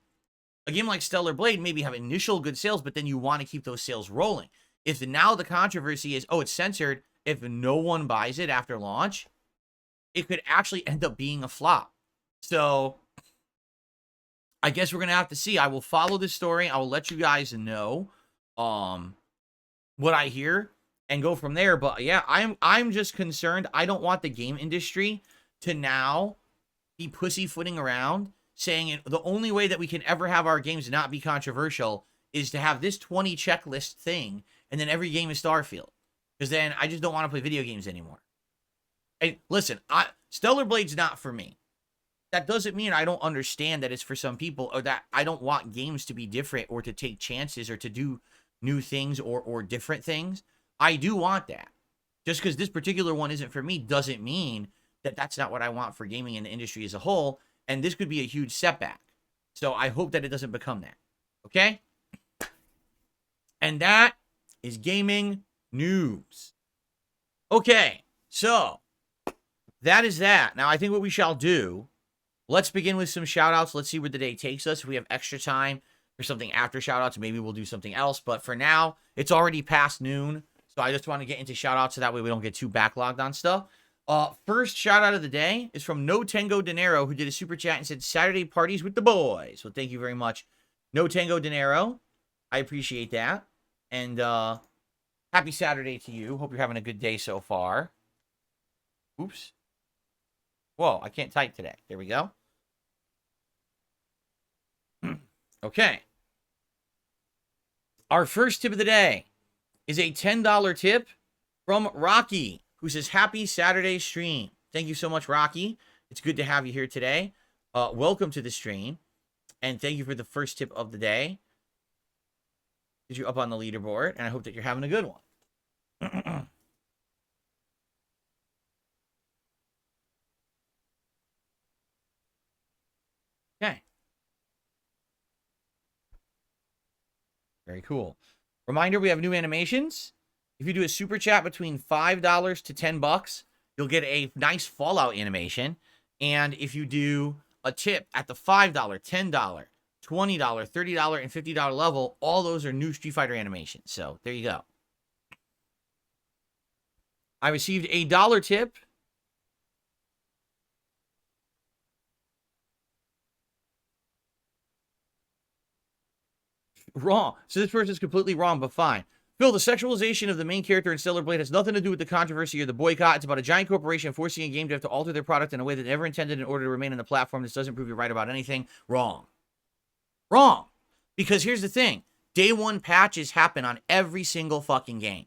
A game like Stellar Blade maybe have initial good sales, but then you want to keep those sales rolling. If now the controversy is, it's censored, if no one buys it after launch, it could actually end up being a flop. So I guess we're going to have to see. I will follow this story. I will let you guys know what I hear and go from there. But yeah, I'm just concerned. I don't want the game industry to now be pussyfooting around saying the only way that we can ever have our games not be controversial is to have this 20 checklist thing, and then every game is Starfield. Because then I just don't want to play video games anymore. And listen, Stellar Blade's not for me. That doesn't mean I don't understand that it's for some people, or that I don't want games to be different or to take chances or to do new things or different things. I do want that. Just because this particular one isn't for me doesn't mean that that's not what I want for gaming in the industry as a whole. And this could be a huge setback. So I hope that it doesn't become that. Okay? And that is gaming news. Okay, so that is that. Now I think what we shall do, let's begin with some shout outs. Let's see where the day takes us. If we have extra time for something after shout outs, maybe we'll do something else. But for now, it's already past noon. So I just want to get into shout outs so that way we don't get too backlogged on stuff. First shout out of the day is from No Tango Dinero, who did a super chat and said Saturday parties with the boys. Well, thank you very much, No Tango Dinero. I appreciate that. And happy Saturday to you. Hope you're having a good day so far. Oops. Whoa, I can't type today. There we go. Okay. Our first tip of the day is a $10 tip from Rocky, who says, happy Saturday stream. Thank you so much, Rocky. It's good to have you here today. Welcome to the stream. And thank you for the first tip of the day. Because you're up on the leaderboard, and I hope that you're having a good one. Okay. Very cool. Reminder, we have new animations. If you do a super chat between $5 to $10, you'll get a nice Fallout animation. And if you do a tip at the $5, $10, $20, $30, and $50 level, all those are new Street Fighter animations. So there you go. I received a $1 tip. Wrong. So this person is completely wrong, but fine. Phil, the sexualization of the main character in Stellar Blade has nothing to do with the controversy or the boycott. It's about a giant corporation forcing a game dev to alter their product in a way that they never intended in order to remain on the platform. This doesn't prove you're right about anything. Wrong. Wrong. Because here's the thing. Day one patches happen on every single fucking game.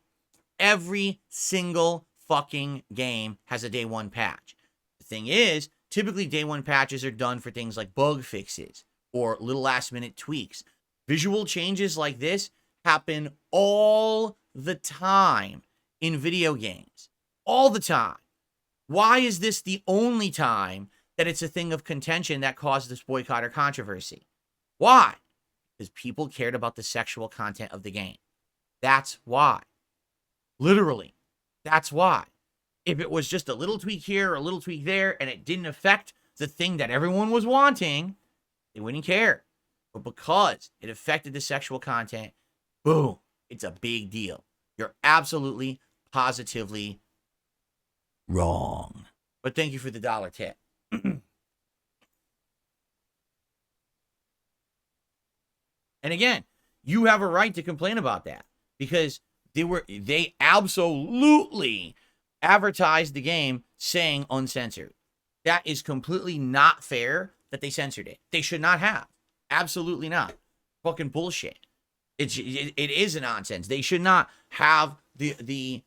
Every single fucking game has a day one patch. The thing is, typically day one patches are done for things like bug fixes or little last minute tweaks. Visual changes like this happen all the time in video games. All the time. Why is this the only time that it's a thing of contention that caused this boycott or controversy? Why? Because people cared about the sexual content of the game. That's why. Literally. That's why. If it was just a little tweak here or a little tweak there and it didn't affect the thing that everyone was wanting, they wouldn't care. But because it affected the sexual content, boom, it's a big deal. You're absolutely, positively wrong. But thank you for the $1 tip. And again, you have a right to complain about that because they absolutely advertised the game saying uncensored. That is completely not fair that they censored it. They should not have. Absolutely not. Fucking bullshit. It is a nonsense. They should not have they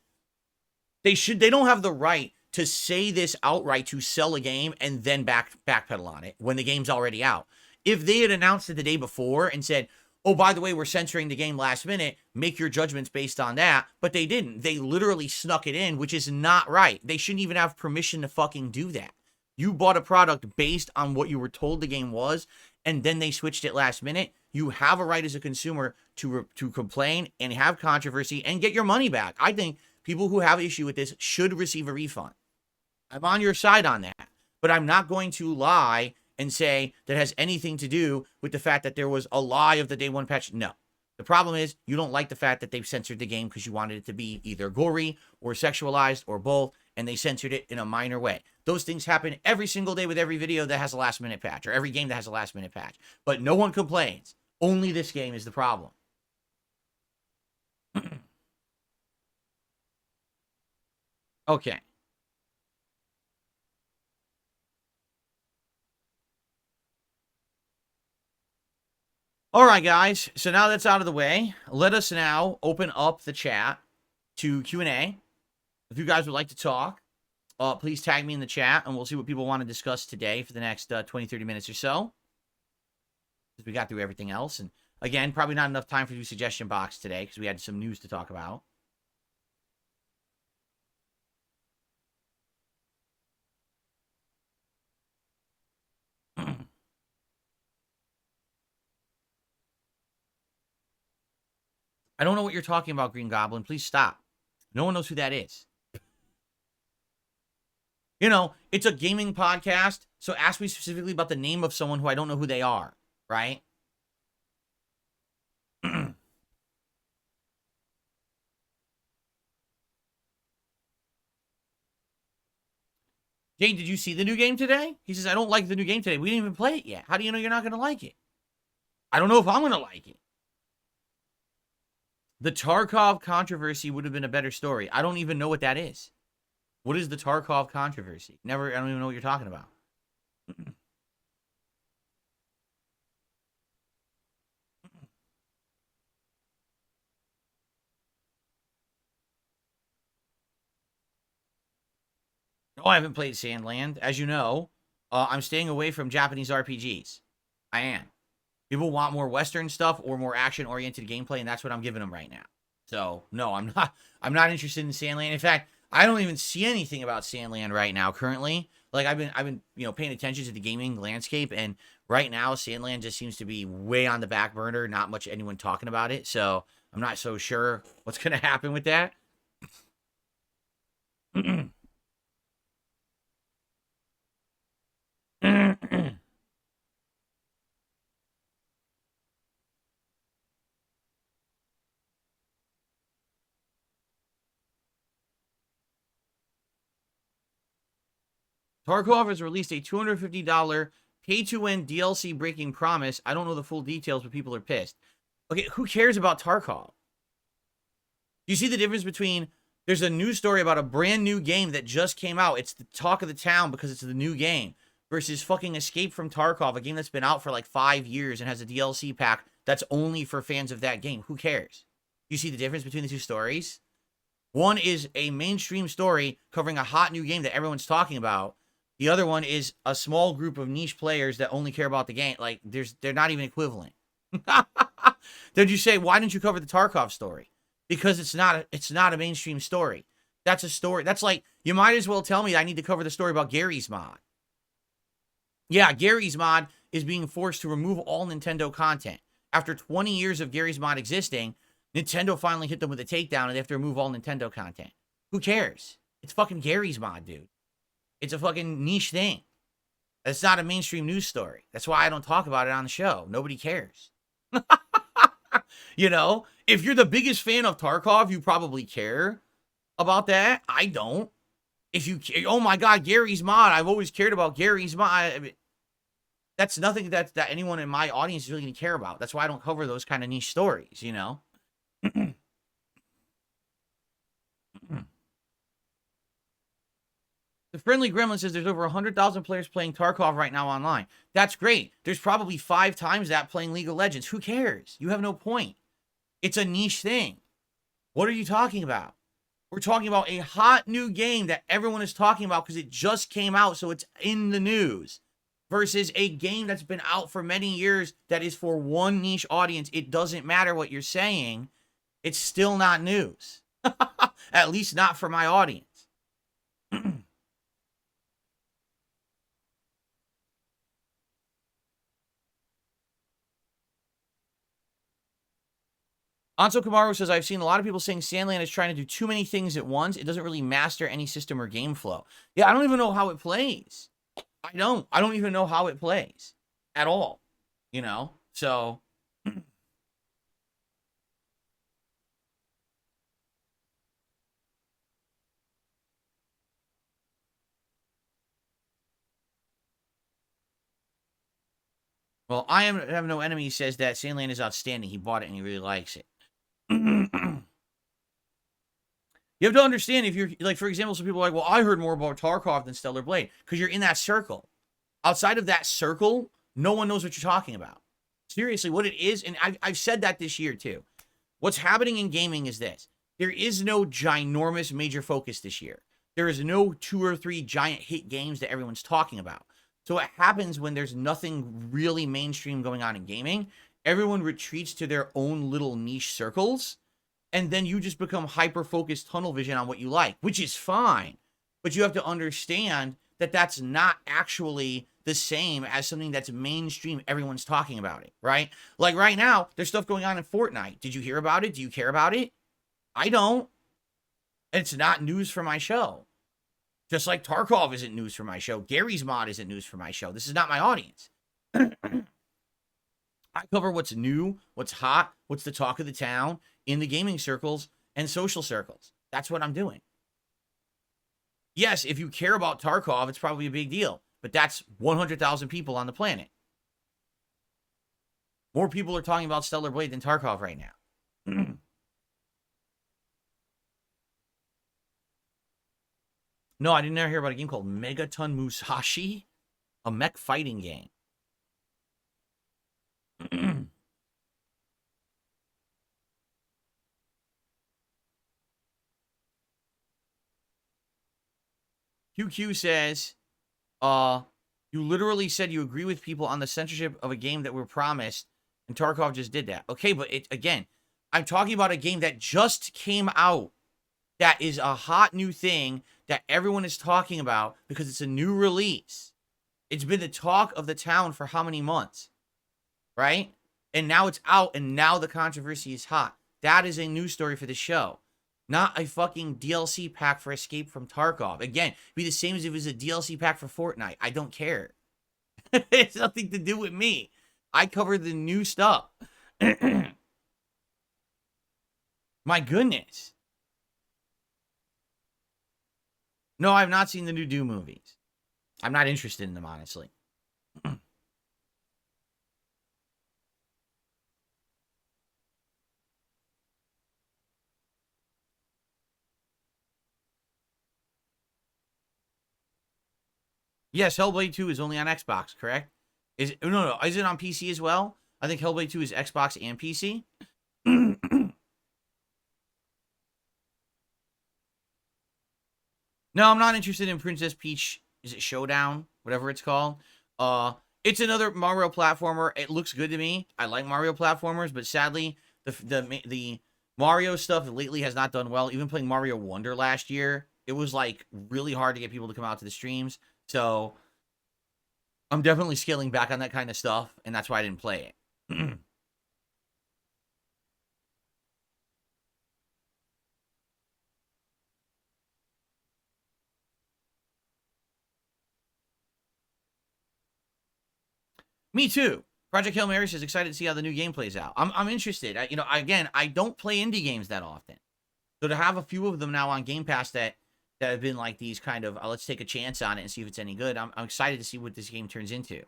don't have the right to say this outright to sell a game and then backpedal on it when the game's already out. If they had announced it the day before and said, oh, by the way, we're censoring the game last minute, make your judgments based on that, but they didn't. They literally snuck it in, which is not right. They shouldn't even have permission to fucking do that. You bought a product based on what you were told the game was, and then they switched it last minute. You have a right as a consumer to complain and have controversy and get your money back. I think people who have issue with this should receive a refund. I'm on your side on that, but I'm not going to lie and say that has anything to do with the fact that there was a lie of the day one patch. No. The problem is you don't like the fact that they've censored the game because you wanted it to be either gory or sexualized or both, and they censored it in a minor way. Those things happen every single day with every video that has a last-minute patch or every game that has a last-minute patch. But no one complains. Only this game is the problem. Okay. All right, guys. So now that's out of the way, let us now open up the chat to Q&A. If you guys would like to talk, please tag me in the chat, and we'll see what people want to discuss today for the next 20, 30 minutes or so. Because we got through everything else. And again, probably not enough time for the suggestion box today because we had some news to talk about. I don't know what you're talking about, Green Goblin. Please stop. No one knows who that is. You know, it's a gaming podcast, so ask me specifically about the name of someone who I don't know who they are, right? Jane, did you see the new game today? He says, I don't like the new game today. We didn't even play it yet. How do you know you're not going to like it? I don't know if I'm going to like it. The Tarkov controversy would have been a better story. I don't even know what that is. What is the Tarkov controversy? I don't even know what you're talking about. No, I haven't played Sandland. As you know, I'm staying away from Japanese RPGs. I am. People want more Western stuff or more action-oriented gameplay, and that's what I'm giving them right now. So, no, I'm not. I'm not interested in Sandland. In fact, I don't even see anything about Sandland right now. Currently, like I've been, paying attention to the gaming landscape, and right now, Sandland just seems to be way on the back burner. Not much anyone talking about it. So, I'm not so sure what's going to happen with that. Tarkov has released a $250 pay-to-win DLC breaking promise. I don't know the full details, but people are pissed. Okay, who cares about Tarkov? You see the difference between there's a news story about a brand new game that just came out. It's the talk of the town because it's the new game versus fucking Escape from Tarkov, a game that's been out for like 5 years and has a DLC pack that's only for fans of that game. Who cares? You see the difference between the two stories? One is a mainstream story covering a hot new game that everyone's talking about. The other one is a small group of niche players that only care about the game. Like, they're not even equivalent. Then you say, why didn't you cover the Tarkov story? Because it's not a mainstream story. That's a story. That's like, you might as well tell me I need to cover the story about Gary's mod. Yeah, Gary's mod is being forced to remove all Nintendo content. After 20 years of Gary's mod existing, Nintendo finally hit them with a takedown and they have to remove all Nintendo content. Who cares? It's fucking Gary's mod, dude. It's a fucking niche thing. It's not a mainstream news story. That's why I don't talk about it on the show. Nobody cares. If you're the biggest fan of Tarkov, you probably care about that. I don't. If you, oh my God, Gary's mod. I've always cared about Gary's mod. I mean, that's nothing that anyone in my audience is really going to care about. That's why I don't cover those kind of niche stories, The Friendly Gremlin says there's over 100,000 players playing Tarkov right now online. That's great. There's probably 5 times that playing League of Legends. Who cares? You have no point. It's a niche thing. What are you talking about? We're talking about a hot new game that everyone is talking about because it just came out, so it's in the news. Versus a game that's been out for many years that is for one niche audience. It doesn't matter what you're saying. It's still not news. At least not for my audience. Anso Kamaru says, I've seen a lot of people saying Sandland is trying to do too many things at once. It doesn't really master any system or game flow. Yeah, I don't even know how it plays. I don't even know how it plays at all. So. Well, have no enemy says that Sandland is outstanding. He bought it and he really likes it. You have to understand, if you're, like, for example, some people are like, well, I heard more about Tarkov than Stellar Blade, because you're in that circle. Outside of that circle, no one knows what you're talking about. Seriously, what it is, and I've said that this year, too. What's happening in gaming is this. There is no ginormous major focus this year. There is no 2 or 3 giant hit games that everyone's talking about. So what happens when there's nothing really mainstream going on in gaming, everyone retreats to their own little niche circles, and then you just become hyper-focused tunnel vision on what you like, which is fine. But you have to understand that that's not actually the same as something that's mainstream. Everyone's talking about it, right? Like right now, there's stuff going on in Fortnite. Did you hear about it? Do you care about it? I don't. And it's not news for my show. Just like Tarkov isn't news for my show. Gary's mod isn't news for my show. This is not my audience. I cover what's new, what's hot, what's the talk of the town in the gaming circles and social circles. That's what I'm doing. yes, if you care about Tarkov, it's probably a big deal. But that's 100,000 people on the planet. More people are talking about Stellar Blade than Tarkov right now. No, I didn't ever hear about a game called Megaton Musashi, a mech fighting game. QQ says, you literally said you agree with people on the censorship of a game that were promised, and Tarkov just did that. Okay, but again, I'm talking about a game that just came out, that is a hot new thing that everyone is talking about because it's a new release. It's been the talk of the town for how many months, right? And now it's out, and now the controversy is hot. That is a news story for the show. Not a fucking DLC pack for Escape from Tarkov. Again, be the same as if it was a DLC pack for Fortnite. I don't care. It's nothing to do with me. I cover the new stuff. My goodness. No, I've not seen the new Doom movies. I'm not interested in them, honestly. Yes, Hellblade 2 is only on Xbox, correct? Is it, no, is it on PC as well? I think Hellblade 2 is Xbox and PC. No, I'm not interested in Princess Peach. Is it Showdown? Whatever it's called. It's another Mario platformer. It looks good to me. I like Mario platformers, but sadly, the Mario stuff lately has not done well. Even playing Mario Wonder last year, it was like really hard to get people to come out to the streams. So I'm definitely scaling back on that kind of stuff, and that's why I didn't play it. Me too. Project Hail Mary says excited to see how the new game plays out. I'm interested. I don't play indie games that often, so to have a few of them now on Game Pass that have been like these kind of let's take a chance on it and see if it's any good. I'm excited to see what this game turns into.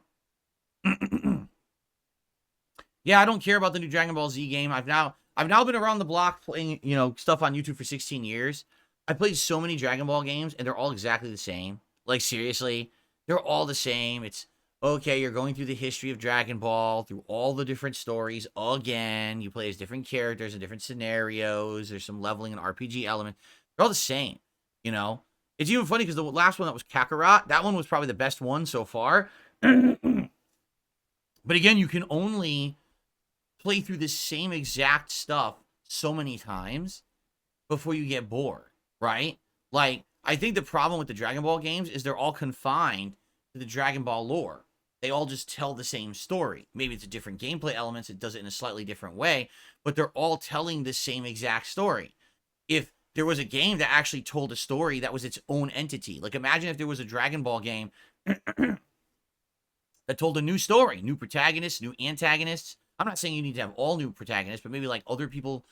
Yeah, I don't care about the new Dragon Ball Z game. I've now been around the block playing stuff on YouTube for 16 years. I played so many Dragon Ball games and they're all exactly the same. Like seriously, they're all the same. It's okay, you're going through the history of Dragon Ball, through all the different stories again. You play as different characters in different scenarios. There's some leveling and RPG element. They're all the same, It's even funny because the last one that was Kakarot, that one was probably the best one so far. But again, you can only play through the same exact stuff so many times before you get bored, right? Like, I think the problem with the Dragon Ball games is they're all confined to the Dragon Ball lore. They all just tell the same story. Maybe it's a different gameplay elements. It does it in a slightly different way, but they're all telling the same exact story. If there was a game that actually told a story that was its own entity, like imagine if there was a Dragon Ball game that told a new story, new protagonists, new antagonists. I'm not saying you need to have all new protagonists, but maybe like other people,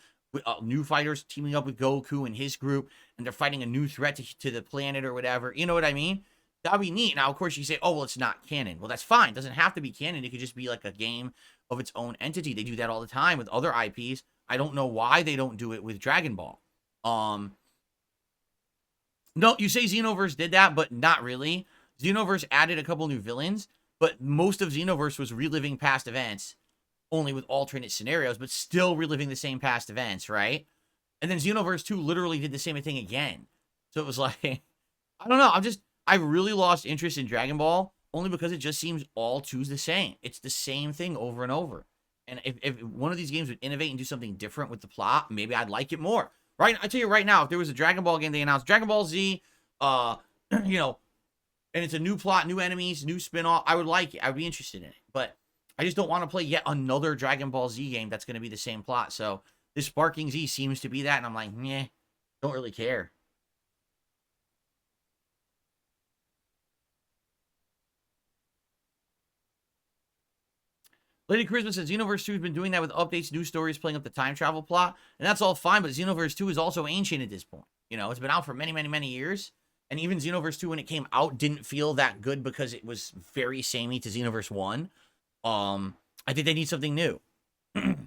new fighters teaming up with Goku and his group, and they're fighting a new threat to the planet or whatever. You know what I mean? That'd be neat. Now, of course, you say, oh, well, it's not canon. Well, that's fine. It doesn't have to be canon. It could just be like a game of its own entity. They do that all the time with other IPs. I don't know why they don't do it with Dragon Ball. No, you say Xenoverse did that, but not really. Xenoverse added a couple new villains, but most of Xenoverse was reliving past events, only with alternate scenarios, but still reliving the same past events, right? And then Xenoverse 2 literally did the same thing again. So it was like, I don't know. I really lost interest in Dragon Ball only because it just seems all too the same. It's the same thing over and over. And if one of these games would innovate and do something different with the plot, maybe I'd like it more. Right? I tell you right now, if there was a Dragon Ball game, they announced Dragon Ball Z, and it's a new plot, new enemies, new spin-off, I would like it. I would be interested in it. But I just don't want to play yet another Dragon Ball Z game that's going to be the same plot. So this Sparking Z seems to be that, and I'm like, meh, don't really care. Lady Charisma says Xenoverse 2 has been doing that with updates, new stories, playing up the time travel plot, and that's all fine, but Xenoverse 2 is also ancient at this point. It's been out for many, many, many years, And even Xenoverse 2, when it came out, didn't feel that good because it was very samey to Xenoverse 1. I think they need something new. Well,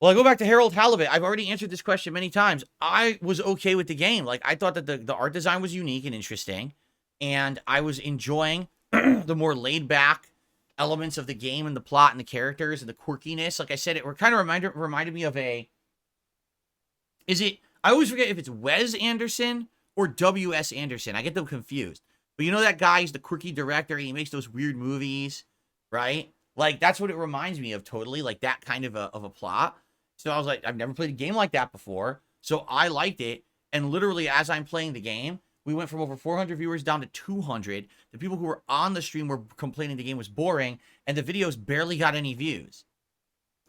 I go back to Harold Halibut. I've already answered this question many times. I was okay with the game. Like, I thought that the art design was unique and interesting, and I was enjoying the more laid back elements of the game and the plot and the characters and the quirkiness. Like I said, it kind of reminded me of a. Is it? I always forget if it's Wes Anderson or W.S. Anderson. I get them confused. But you know that guy? He's the quirky director. And he makes those weird movies, right? Like, that's what it reminds me of totally. Like, that kind of a plot. So I was like, I've never played a game like that before. So I liked it. And literally, as I'm playing the game, we went from over 400 viewers down to 200. The people who were on the stream were complaining the game was boring. And the videos barely got any views.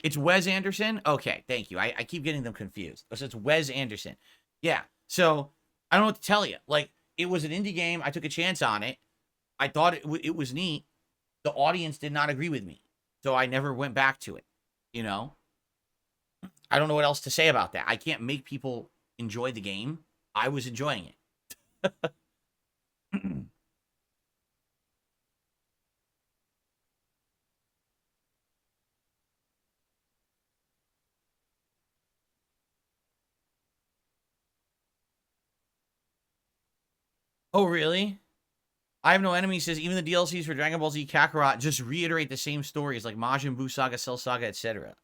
It's Wes Anderson? Okay, thank you. I keep getting them confused. So it's Wes Anderson. Yeah. So I don't know what to tell you. Like, it was an indie game. I took a chance on it. I thought it was neat. The audience did not agree with me. So I never went back to it. You know? I don't know what else to say about that. I can't make people enjoy the game. I was enjoying it. Oh, really? I have no enemies says even the DLCs for Dragon Ball Z Kakarot just reiterate the same stories like Majin Buu Saga, Cell Saga, etc.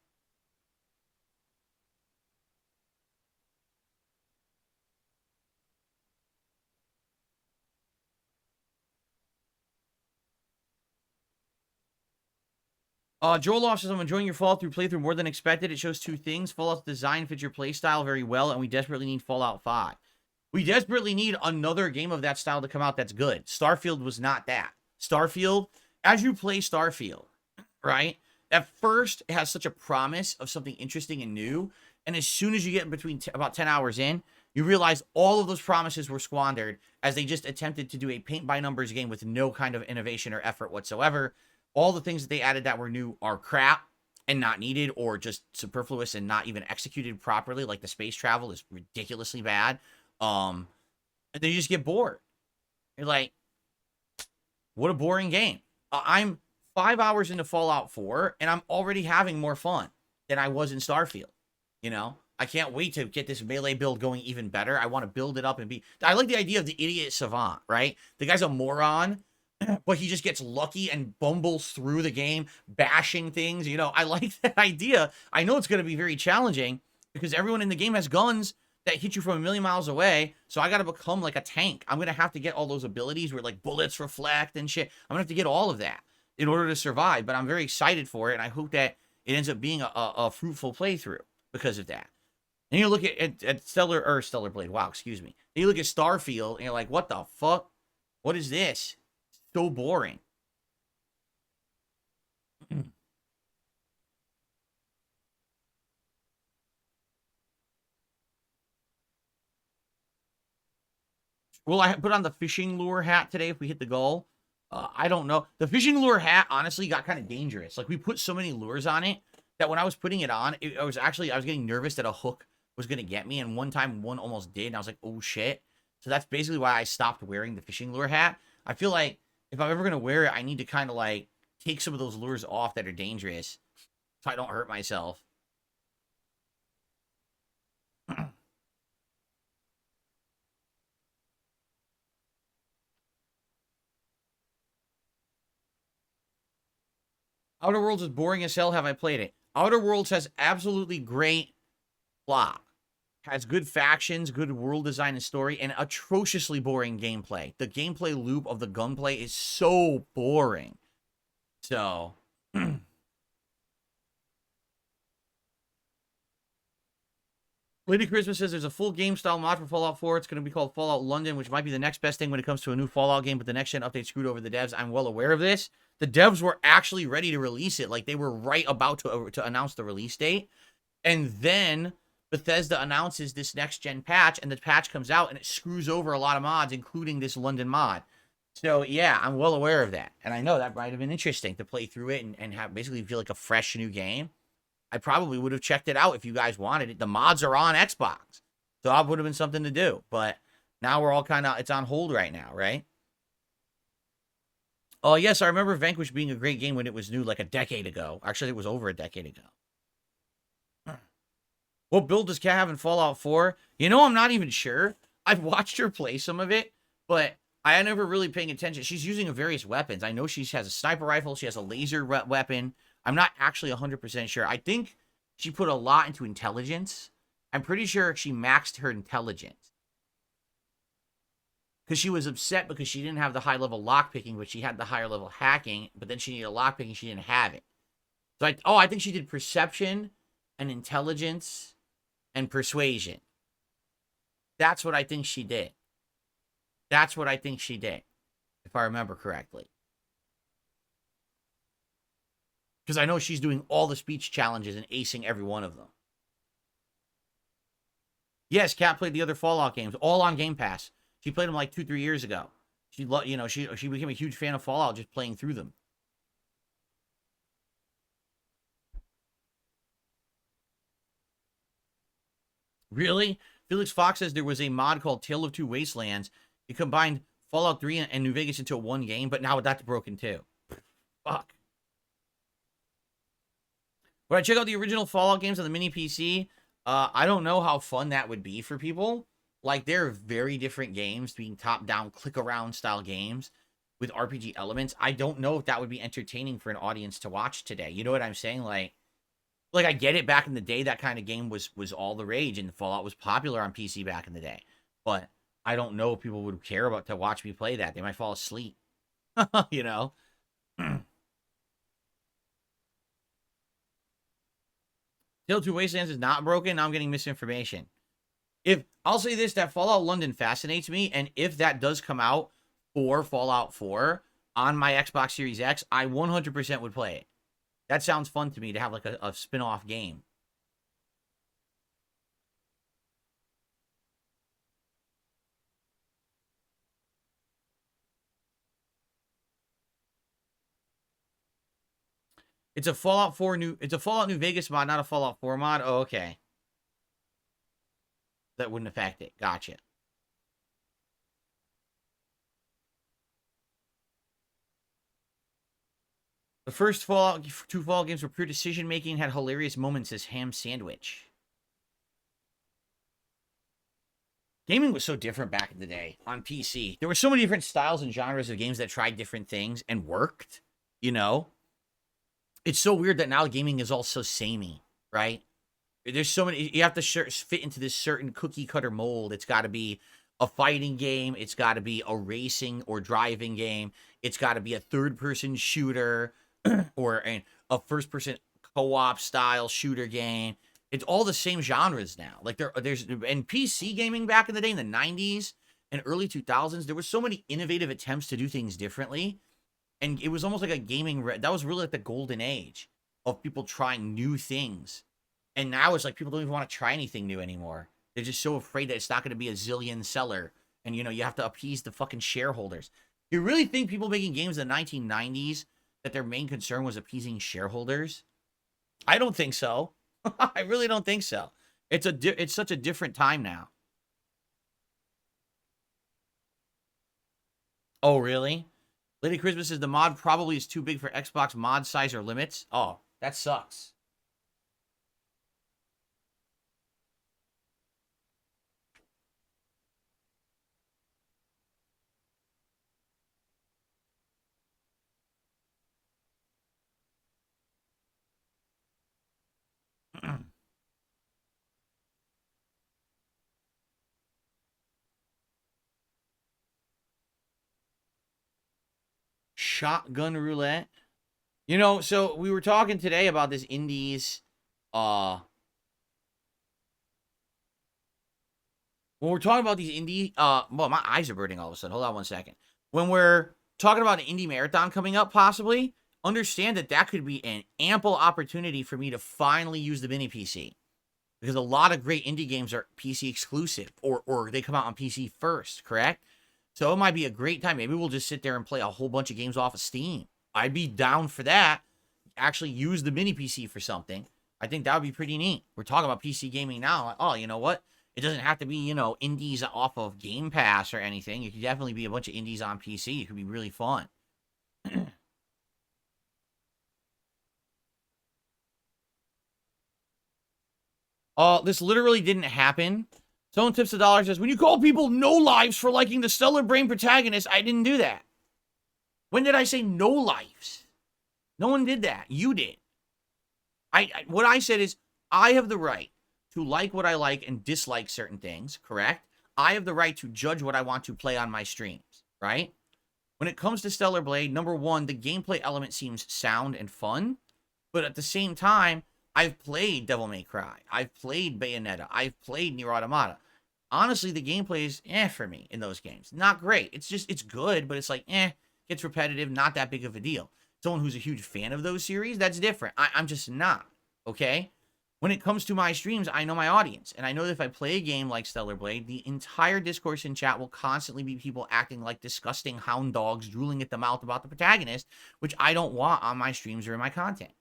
Joel Off says, I'm enjoying your Fallout through playthrough more than expected. It shows two things. Fallout's design fits your playstyle very well, and we desperately need Fallout 5. We desperately need another game of that style to come out that's good. Starfield was not that. Starfield, as you play Starfield, right? At first, it has such a promise of something interesting and new. And as soon as you get between about 10 hours in, you realize all of those promises were squandered as they just attempted to do a paint-by-numbers game with no kind of innovation or effort whatsoever. All the things that they added that were new are crap and not needed or just superfluous and not even executed properly. Like the space travel is ridiculously bad. And then you just get bored. You're like, what a boring game. I'm 5 hours into Fallout 4, and I'm already having more fun than I was in Starfield. You know? I can't wait to get this melee build going even better. I want to build it up and be... I like the idea of the idiot savant, right? The guy's a moron, but he just gets lucky and bumbles through the game, bashing things. You know, I like that idea. I know it's going to be very challenging because everyone in the game has guns that hit you from a million miles away. So I got to become like a tank. I'm going to have to get all those abilities where like bullets reflect and shit. I'm going to have to get all of that in order to survive. But I'm very excited for it. And I hope that it ends up being a fruitful playthrough because of that. And you look at Stellar Blade. Wow, excuse me. And you look at Starfield and you're like, what the fuck? What is this? So boring. Will I put on the fishing lure hat today if we hit the goal? I don't know. The fishing lure hat honestly got kind of dangerous. Like we put so many lures on it that when I was putting it on, I was getting nervous that a hook was gonna get me, and one time one almost did, and I was like, oh shit. So that's basically why I stopped wearing the fishing lure hat. I feel like if I'm ever gonna wear it, I need to kind of like take some of those lures off that are dangerous so I don't hurt myself. Outer Worlds is boring as hell. Have I played it? Outer Worlds has absolutely great plot. Has good factions, good world design and story, and atrociously boring gameplay. The gameplay loop of the gunplay is so boring. So... Lady Christmas says there's a full game style mod for Fallout 4. It's going to be called Fallout London, which might be the next best thing when it comes to a new Fallout game, but the next gen update screwed over the devs. I'm well aware of this. The devs were actually ready to release it. Like, they were right about to announce the release date. And then Bethesda announces this next gen patch, and the patch comes out, and it screws over a lot of mods, including this London mod. So, yeah, I'm well aware of that. And I know that might have been interesting to play through it and have basically feel like a fresh new game. I probably would have checked it out if you guys wanted it. The mods are on Xbox, so that would have been something to do. But now we're all kind of, it's on hold right now, right? Oh, yes, I remember Vanquish being a great game when it was new like a decade ago. Actually, it was over a decade ago. What build does Kat have in Fallout 4? You know, I'm not even sure. I've watched her play some of it, but I never really paying attention. She's using various weapons. I know she has a sniper rifle. She has a laser weapon. I'm not actually 100% sure. I think she put a lot into intelligence. I'm pretty sure she maxed her intelligence. Because she was upset because she didn't have the high-level lockpicking, but she had the higher-level hacking, but then she needed lockpicking, she didn't have it. So I think she did perception and intelligence and persuasion. That's what I think she did. That's what I think she did, if I remember correctly. Because I know she's doing all the speech challenges and acing every one of them. Yes, Kat played the other Fallout games, all on Game Pass. She played them like 2-3 years ago. She became a huge fan of Fallout just playing through them. Really? Felix Fox says there was a mod called Tale of Two Wastelands. It combined Fallout 3 and New Vegas into one game, but now that's broken too. Fuck. Would I check out the original Fallout games on the mini PC? I don't know how fun that would be for people. Like, they're very different games, being top-down, click-around style games with RPG elements. I don't know if that would be entertaining for an audience to watch today. You know what I'm saying? Like I get it, back in the day, that kind of game was all the rage, and Fallout was popular on PC back in the day. But I don't know if people would care about to watch me play that. They might fall asleep. You know? Tale 2 Wastelands is not broken. Now I'm getting misinformation. If I'll say this, that Fallout London fascinates me, and if that does come out for Fallout 4 on my Xbox Series X, I 100% would play it. That sounds fun to me, to have like a spin-off game. It's a Fallout New Vegas mod, not a Fallout 4 mod. Oh, okay. That wouldn't affect it. Gotcha. The first two Fallout games were pure decision making, had hilarious moments as Ham Sandwich. Gaming was so different back in the day on PC. There were so many different styles and genres of games that tried different things and worked, you know? It's so weird that now gaming is all so samey, right? There's so many, you have to fit into this certain cookie cutter mold. It's got to be a fighting game. It's got to be a racing or driving game. It's got to be a third-person shooter or a first-person co-op style shooter game. It's all the same genres now. Like there's in PC gaming back in the day in the 90s and early 2000s, there were so many innovative attempts to do things differently. And it was almost like a gaming, that was really like the golden age of people trying new things. And now it's like people don't even want to try anything new anymore. They're just so afraid that it's not going to be a zillion seller. And, you know, you have to appease the fucking shareholders. You really think people making games in the 1990s, that their main concern was appeasing shareholders? I don't think so. I really don't think so. It's such a different time now. Oh, really? Lady Christmas says the mod probably is too big for Xbox mod size or limits. Oh, that sucks. Shotgun roulette. You know, so we were talking today about this indies, when we're talking about these indie, well, my eyes are burning all of a sudden. Hold on one second. When we're talking about an indie marathon coming up, possibly, understand that that could be an ample opportunity for me to finally use the mini PC. Because a lot of great indie games are PC exclusive, or they come out on PC first, correct? So it might be a great time. Maybe we'll just sit there and play a whole bunch of games off of Steam. I'd be down for that. Actually use the mini PC for something. I think that would be pretty neat. We're talking about PC gaming now. Like, oh, you know what? It doesn't have to be, indies off of Game Pass or anything. It could definitely be a bunch of indies on PC. It could be really fun. This literally didn't happen. Someone tips $1 says, when you call people no lives for liking the Stellar Brain protagonist, I didn't do that. When did I say no lives? No one did that. You did. What I said is, I have the right to like what I like and dislike certain things, correct? I have the right to judge what I want to play on my streams, right? When it comes to Stellar Blade, number one, the gameplay element seems sound and fun, but at the same time, I've played Devil May Cry. I've played Bayonetta. I've played Nier Automata. Honestly, the gameplay is for me in those games. Not great. It's good, but it's like, gets repetitive, not that big of a deal. Someone who's a huge fan of those series, that's different. I'm just not, okay? When it comes to my streams, I know my audience, and I know that if I play a game like Stellar Blade, the entire discourse in chat will constantly be people acting like disgusting hound dogs, drooling at the mouth about the protagonist, which I don't want on my streams or in my content.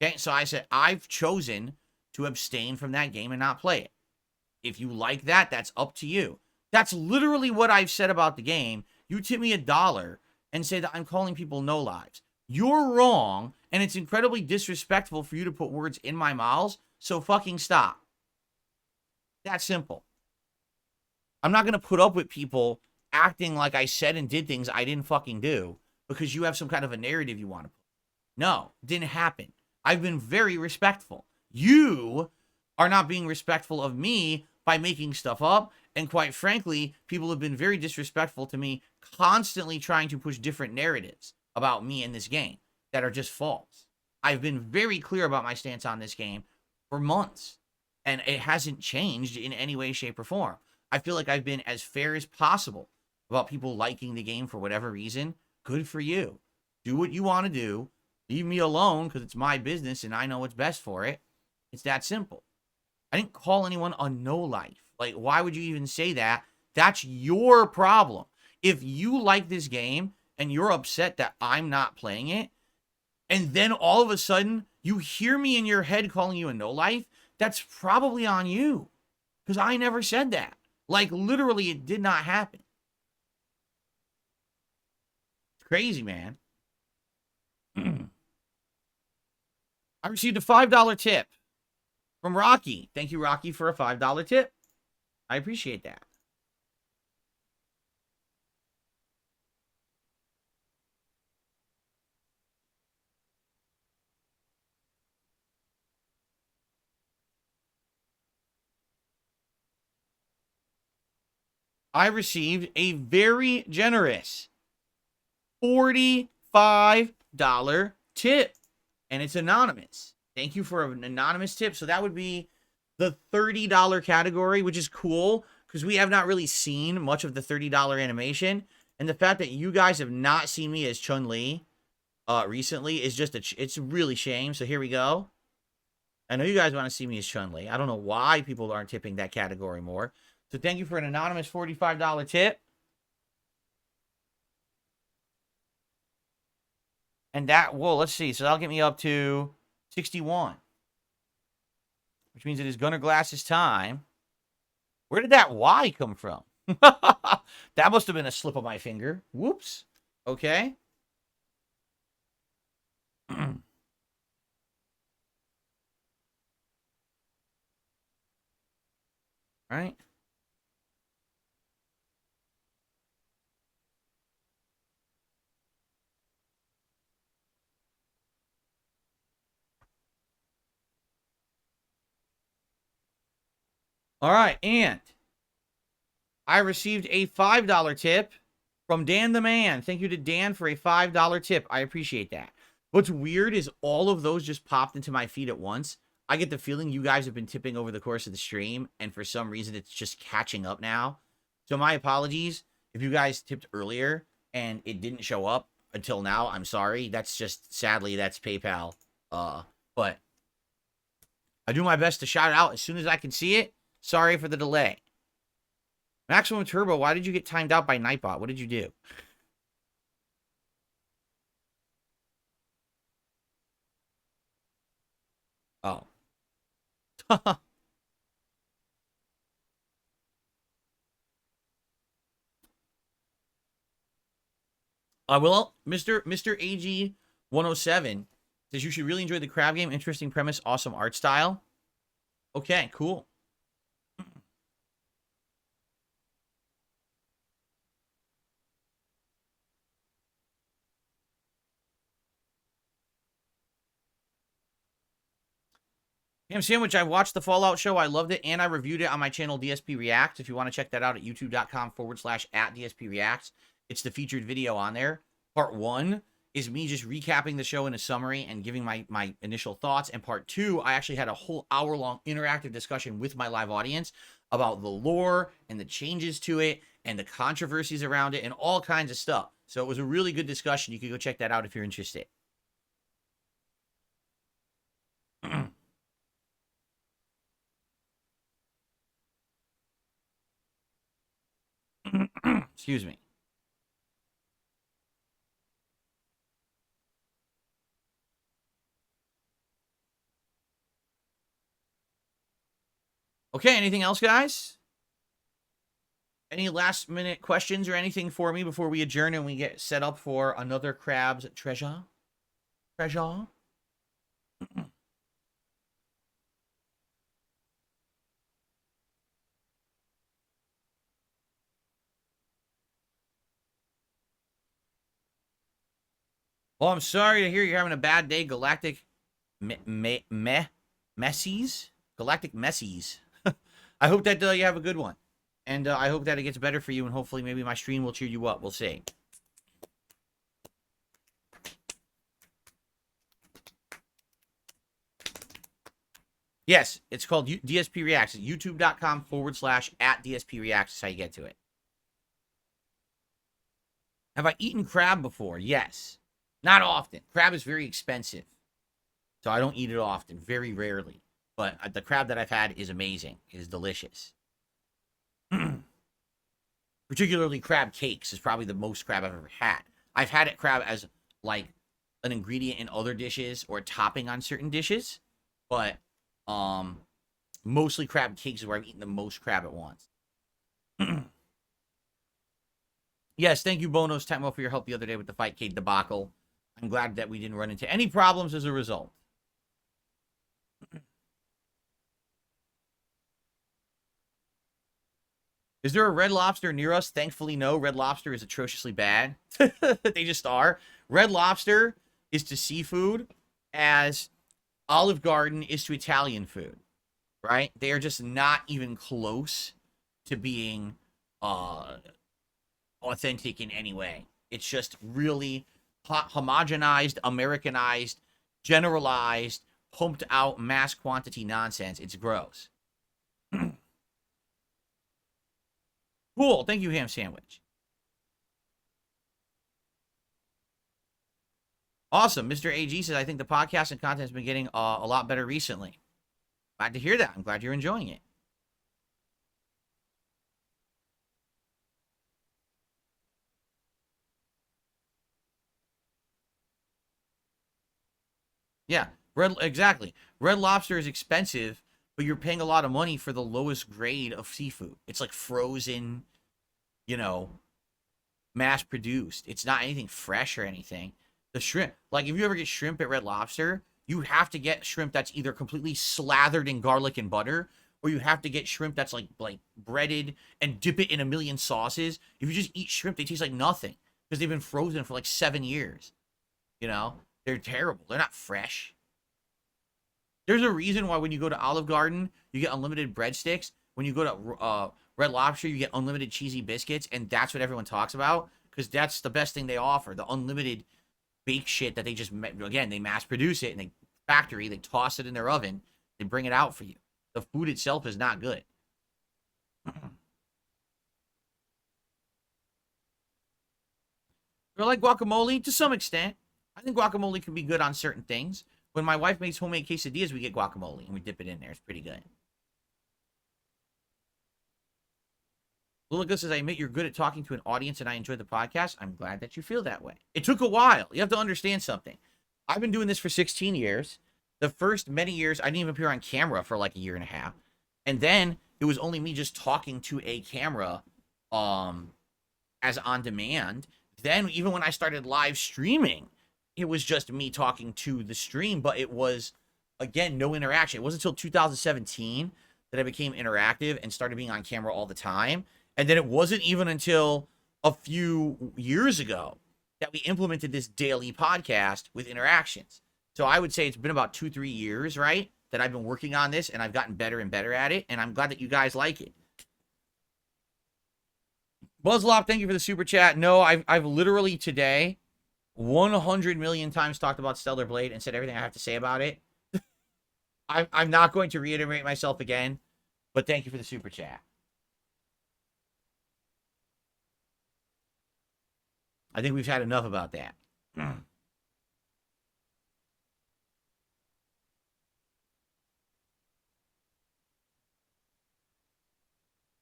Okay, so I said, I've chosen to abstain from that game and not play it. If you like that, that's up to you. That's literally what I've said about the game. You tip me $1 and say that I'm calling people no lives. You're wrong, and it's incredibly disrespectful for you to put words in my mouth, so fucking stop. That simple. I'm not going to put up with people acting like I said and did things I didn't fucking do because you have some kind of a narrative you want to put. No, it didn't happen. I've been very respectful. You are not being respectful of me by making stuff up, and quite frankly, people have been very disrespectful to me, constantly trying to push different narratives about me in this game that are just false. I've been very clear about my stance on this game for months, and it hasn't changed in any way, shape, or form. I feel like I've been as fair as possible about people liking the game for whatever reason. Good for you. Do what you want to do. Leave me alone because it's my business and I know what's best for it. It's that simple. I didn't call anyone a no-life. Like, why would you even say that? That's your problem. If you like this game and you're upset that I'm not playing it, and then all of a sudden you hear me in your head calling you a no-life, that's probably on you. Because I never said that. Like, literally, it did not happen. It's crazy, man. I received a $5 tip from Rocky. Thank you, Rocky, for a $5 tip. I appreciate that. I received a very generous $45 tip, and it's anonymous. Thank you for an anonymous tip. So that would be the $30 category, which is cool because we have not really seen much of the $30 animation. And the fact that you guys have not seen me as Chun-Li recently is just it's really shame. So here we go. I know you guys want to see me as Chun-Li. I don't know why people aren't tipping that category more. So thank you for an anonymous $45 tip. And that, well, let's see. So that'll get me up to 61. Which means it is Gunnar Glass's time. Where did that Y come from? That must have been a slip of my finger. Whoops. Okay. Right. All right, and I received a $5 tip from Dan the Man. Thank you to Dan for a $5 tip. I appreciate that. What's weird is all of those just popped into my feed at once. I get the feeling you guys have been tipping over the course of the stream, and for some reason it's just catching up now. So my apologies if you guys tipped earlier and it didn't show up until now. I'm sorry. That's just, sadly, that's PayPal. But I do my best to shout it out as soon as I can see it. Sorry for the delay. Maximum Turbo, why did you get timed out by Nightbot? What did you do? Oh, Well, Mr. AG 107 says you should really enjoy the crab game. Interesting premise, awesome art style. Okay, cool. Ham Sandwich, I watched the Fallout show. I loved it, and I reviewed it on my channel, DSP Reacts. If you want to check that out at youtube.com/@DSP Reacts, it's the featured video on there. Part 1 is me just recapping the show in a summary and giving my initial thoughts. And part 2, I actually had a whole hour-long interactive discussion with my live audience about the lore and the changes to it and the controversies around it and all kinds of stuff. So it was a really good discussion. You can go check that out if you're interested. Excuse me. Okay, anything else, guys? Any last minute questions or anything for me before we adjourn and we get set up for another Krabs treasure? Treasure? Well, I'm sorry to hear you're having a bad day, Galactic Messies? Galactic Messies. I hope that you have a good one. And I hope that it gets better for you, and hopefully maybe my stream will cheer you up. We'll see. Yes, it's called DSP Reacts. youtube.com/@DSP Reacts is how you get to it. Have I eaten crab before? Yes. Not often. Crab is very expensive. So I don't eat it often. Very rarely. But the crab that I've had is amazing. It is delicious. Particularly crab cakes is probably the most crab I've ever had. I've had it crab as like an ingredient in other dishes or a topping on certain dishes. But mostly crab cakes is where I've eaten the most crab at once. Yes, thank you, Bonos Temo, for your help the other day with the Fightcade debacle. I'm glad that we didn't run into any problems as a result. Is there a Red Lobster near us? Thankfully, no. Red Lobster is atrociously bad. They just are. Red Lobster is to seafood as Olive Garden is to Italian food, right? They are just not even close to being authentic in any way. It's just really homogenized, Americanized, generalized, pumped out mass quantity nonsense. It's gross. Cool. Thank you, Ham Sandwich. Awesome. Mr. AG says, I think the podcast and content has been getting a lot better recently. Glad to hear that. I'm glad you're enjoying it. Yeah, exactly. Red Lobster is expensive, but you're paying a lot of money for the lowest grade of seafood. It's like frozen, mass produced. It's not anything fresh or anything. The shrimp, like if you ever get shrimp at Red Lobster, you have to get shrimp that's either completely slathered in garlic and butter, or you have to get shrimp that's like breaded and dip it in a million sauces. If you just eat shrimp, they taste like nothing because they've been frozen for like 7 years. They're terrible. They're not fresh. There's a reason why when you go to Olive Garden, you get unlimited breadsticks. When you go to Red Lobster, you get unlimited cheesy biscuits, and that's what everyone talks about because that's the best thing they offer, the unlimited baked shit that they just, again, they mass produce it in a factory, they toss it in their oven, they bring it out for you. The food itself is not good. They're like guacamole to some extent. I think guacamole can be good on certain things. When my wife makes homemade quesadillas, we get guacamole and we dip it in there. It's pretty good. Lilica says, I admit you're good at talking to an audience and I enjoy the podcast. I'm glad that you feel that way. It took a while. You have to understand something. I've been doing this for 16 years. The first many years, I didn't even appear on camera for like a year and a half. And then it was only me just talking to a camera as on demand. Then even when I started live streaming, it was just me talking to the stream, but it was, again, no interaction. It wasn't until 2017 that I became interactive and started being on camera all the time. And then it wasn't even until a few years ago that we implemented this daily podcast with interactions. So I would say it's been about 2-3 years, right, that I've been working on this, and I've gotten better and better at it, and I'm glad that you guys like it. Buzzlop, thank you for the super chat. No, I've literally today 100 million times talked about Stellar Blade and said everything I have to say about it. I'm not going to reiterate myself again, but thank you for the super chat. I think we've had enough about that.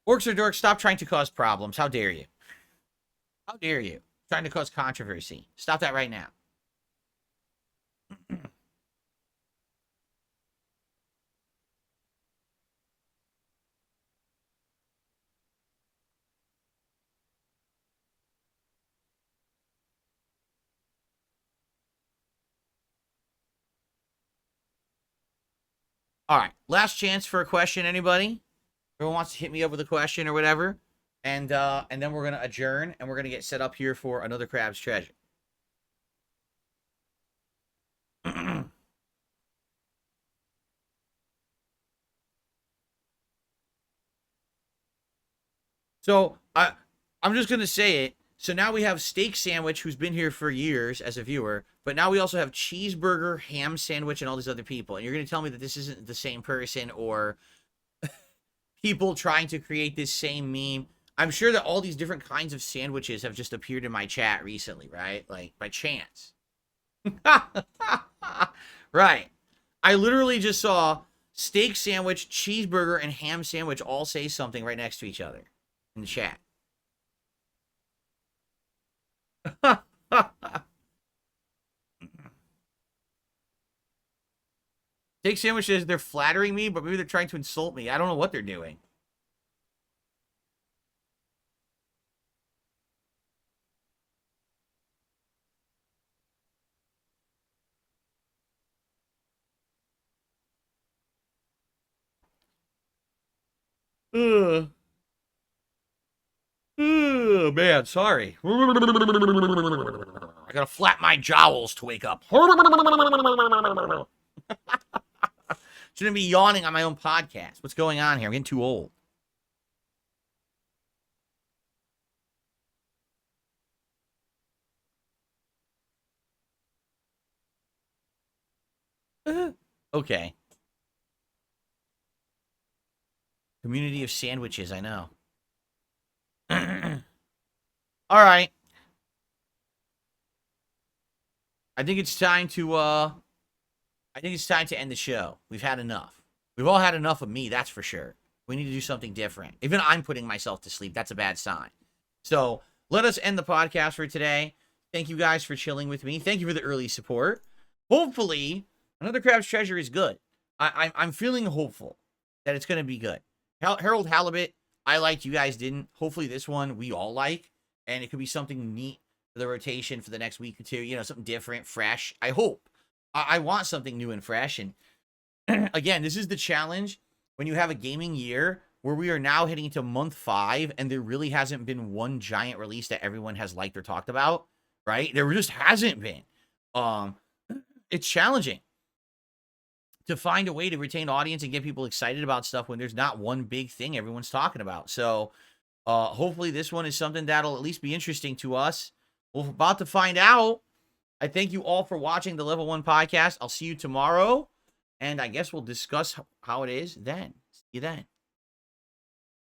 Orcs or dorks, stop trying to cause problems. How dare you? How dare you? Trying to cause controversy. Stop that right now. All right, last chance for a question, anybody? Everyone wants to hit me up with a question or whatever. And then we're gonna adjourn and we're gonna get set up here for another Krabs Treasure. So I'm just gonna say it. So now we have Steak Sandwich, who's been here for years as a viewer, but now we also have Cheeseburger, Ham Sandwich, and all these other people. And you're gonna tell me that this isn't the same person or people trying to create this same meme. I'm sure that all these different kinds of sandwiches have just appeared in my chat recently, right? Like, by chance. Right. I literally just saw Steak Sandwich, Cheeseburger, and Ham Sandwich all say something right next to each other in the chat. Steak Sandwich says they're flattering me, but maybe they're trying to insult me. I don't know what they're doing. Ugh. Oh, man, sorry. I gotta flap my jowls to wake up. Shouldn't be yawning on my own podcast. What's going on here? I'm getting too old. Okay. Community of sandwiches, I know. All right. I think it's time to end the show. We've had enough. We've all had enough of me, that's for sure. We need to do something different. Even I'm putting myself to sleep. That's a bad sign. So let us end the podcast for today. Thank you guys for chilling with me. Thank you for the early support. Hopefully, another Krabs Treasure is good. I'm feeling hopeful that it's going to be good. Harold Halibut, I liked. You guys didn't. Hopefully this one we all like. And it could be something neat for the rotation for the next week or two. You know, something different, fresh. I hope. I want something new and fresh. And again, this is the challenge when you have a gaming year where we are now heading into month 5 and there really hasn't been one giant release that everyone has liked or talked about, right? There just hasn't been. It's challenging to find a way to retain audience and get people excited about stuff when there's not one big thing everyone's talking about. So hopefully this one is something that'll at least be interesting to us. We're about to find out. I thank you all for watching the Level 1 podcast. I'll see you tomorrow, and I guess we'll discuss how it is then. See you then.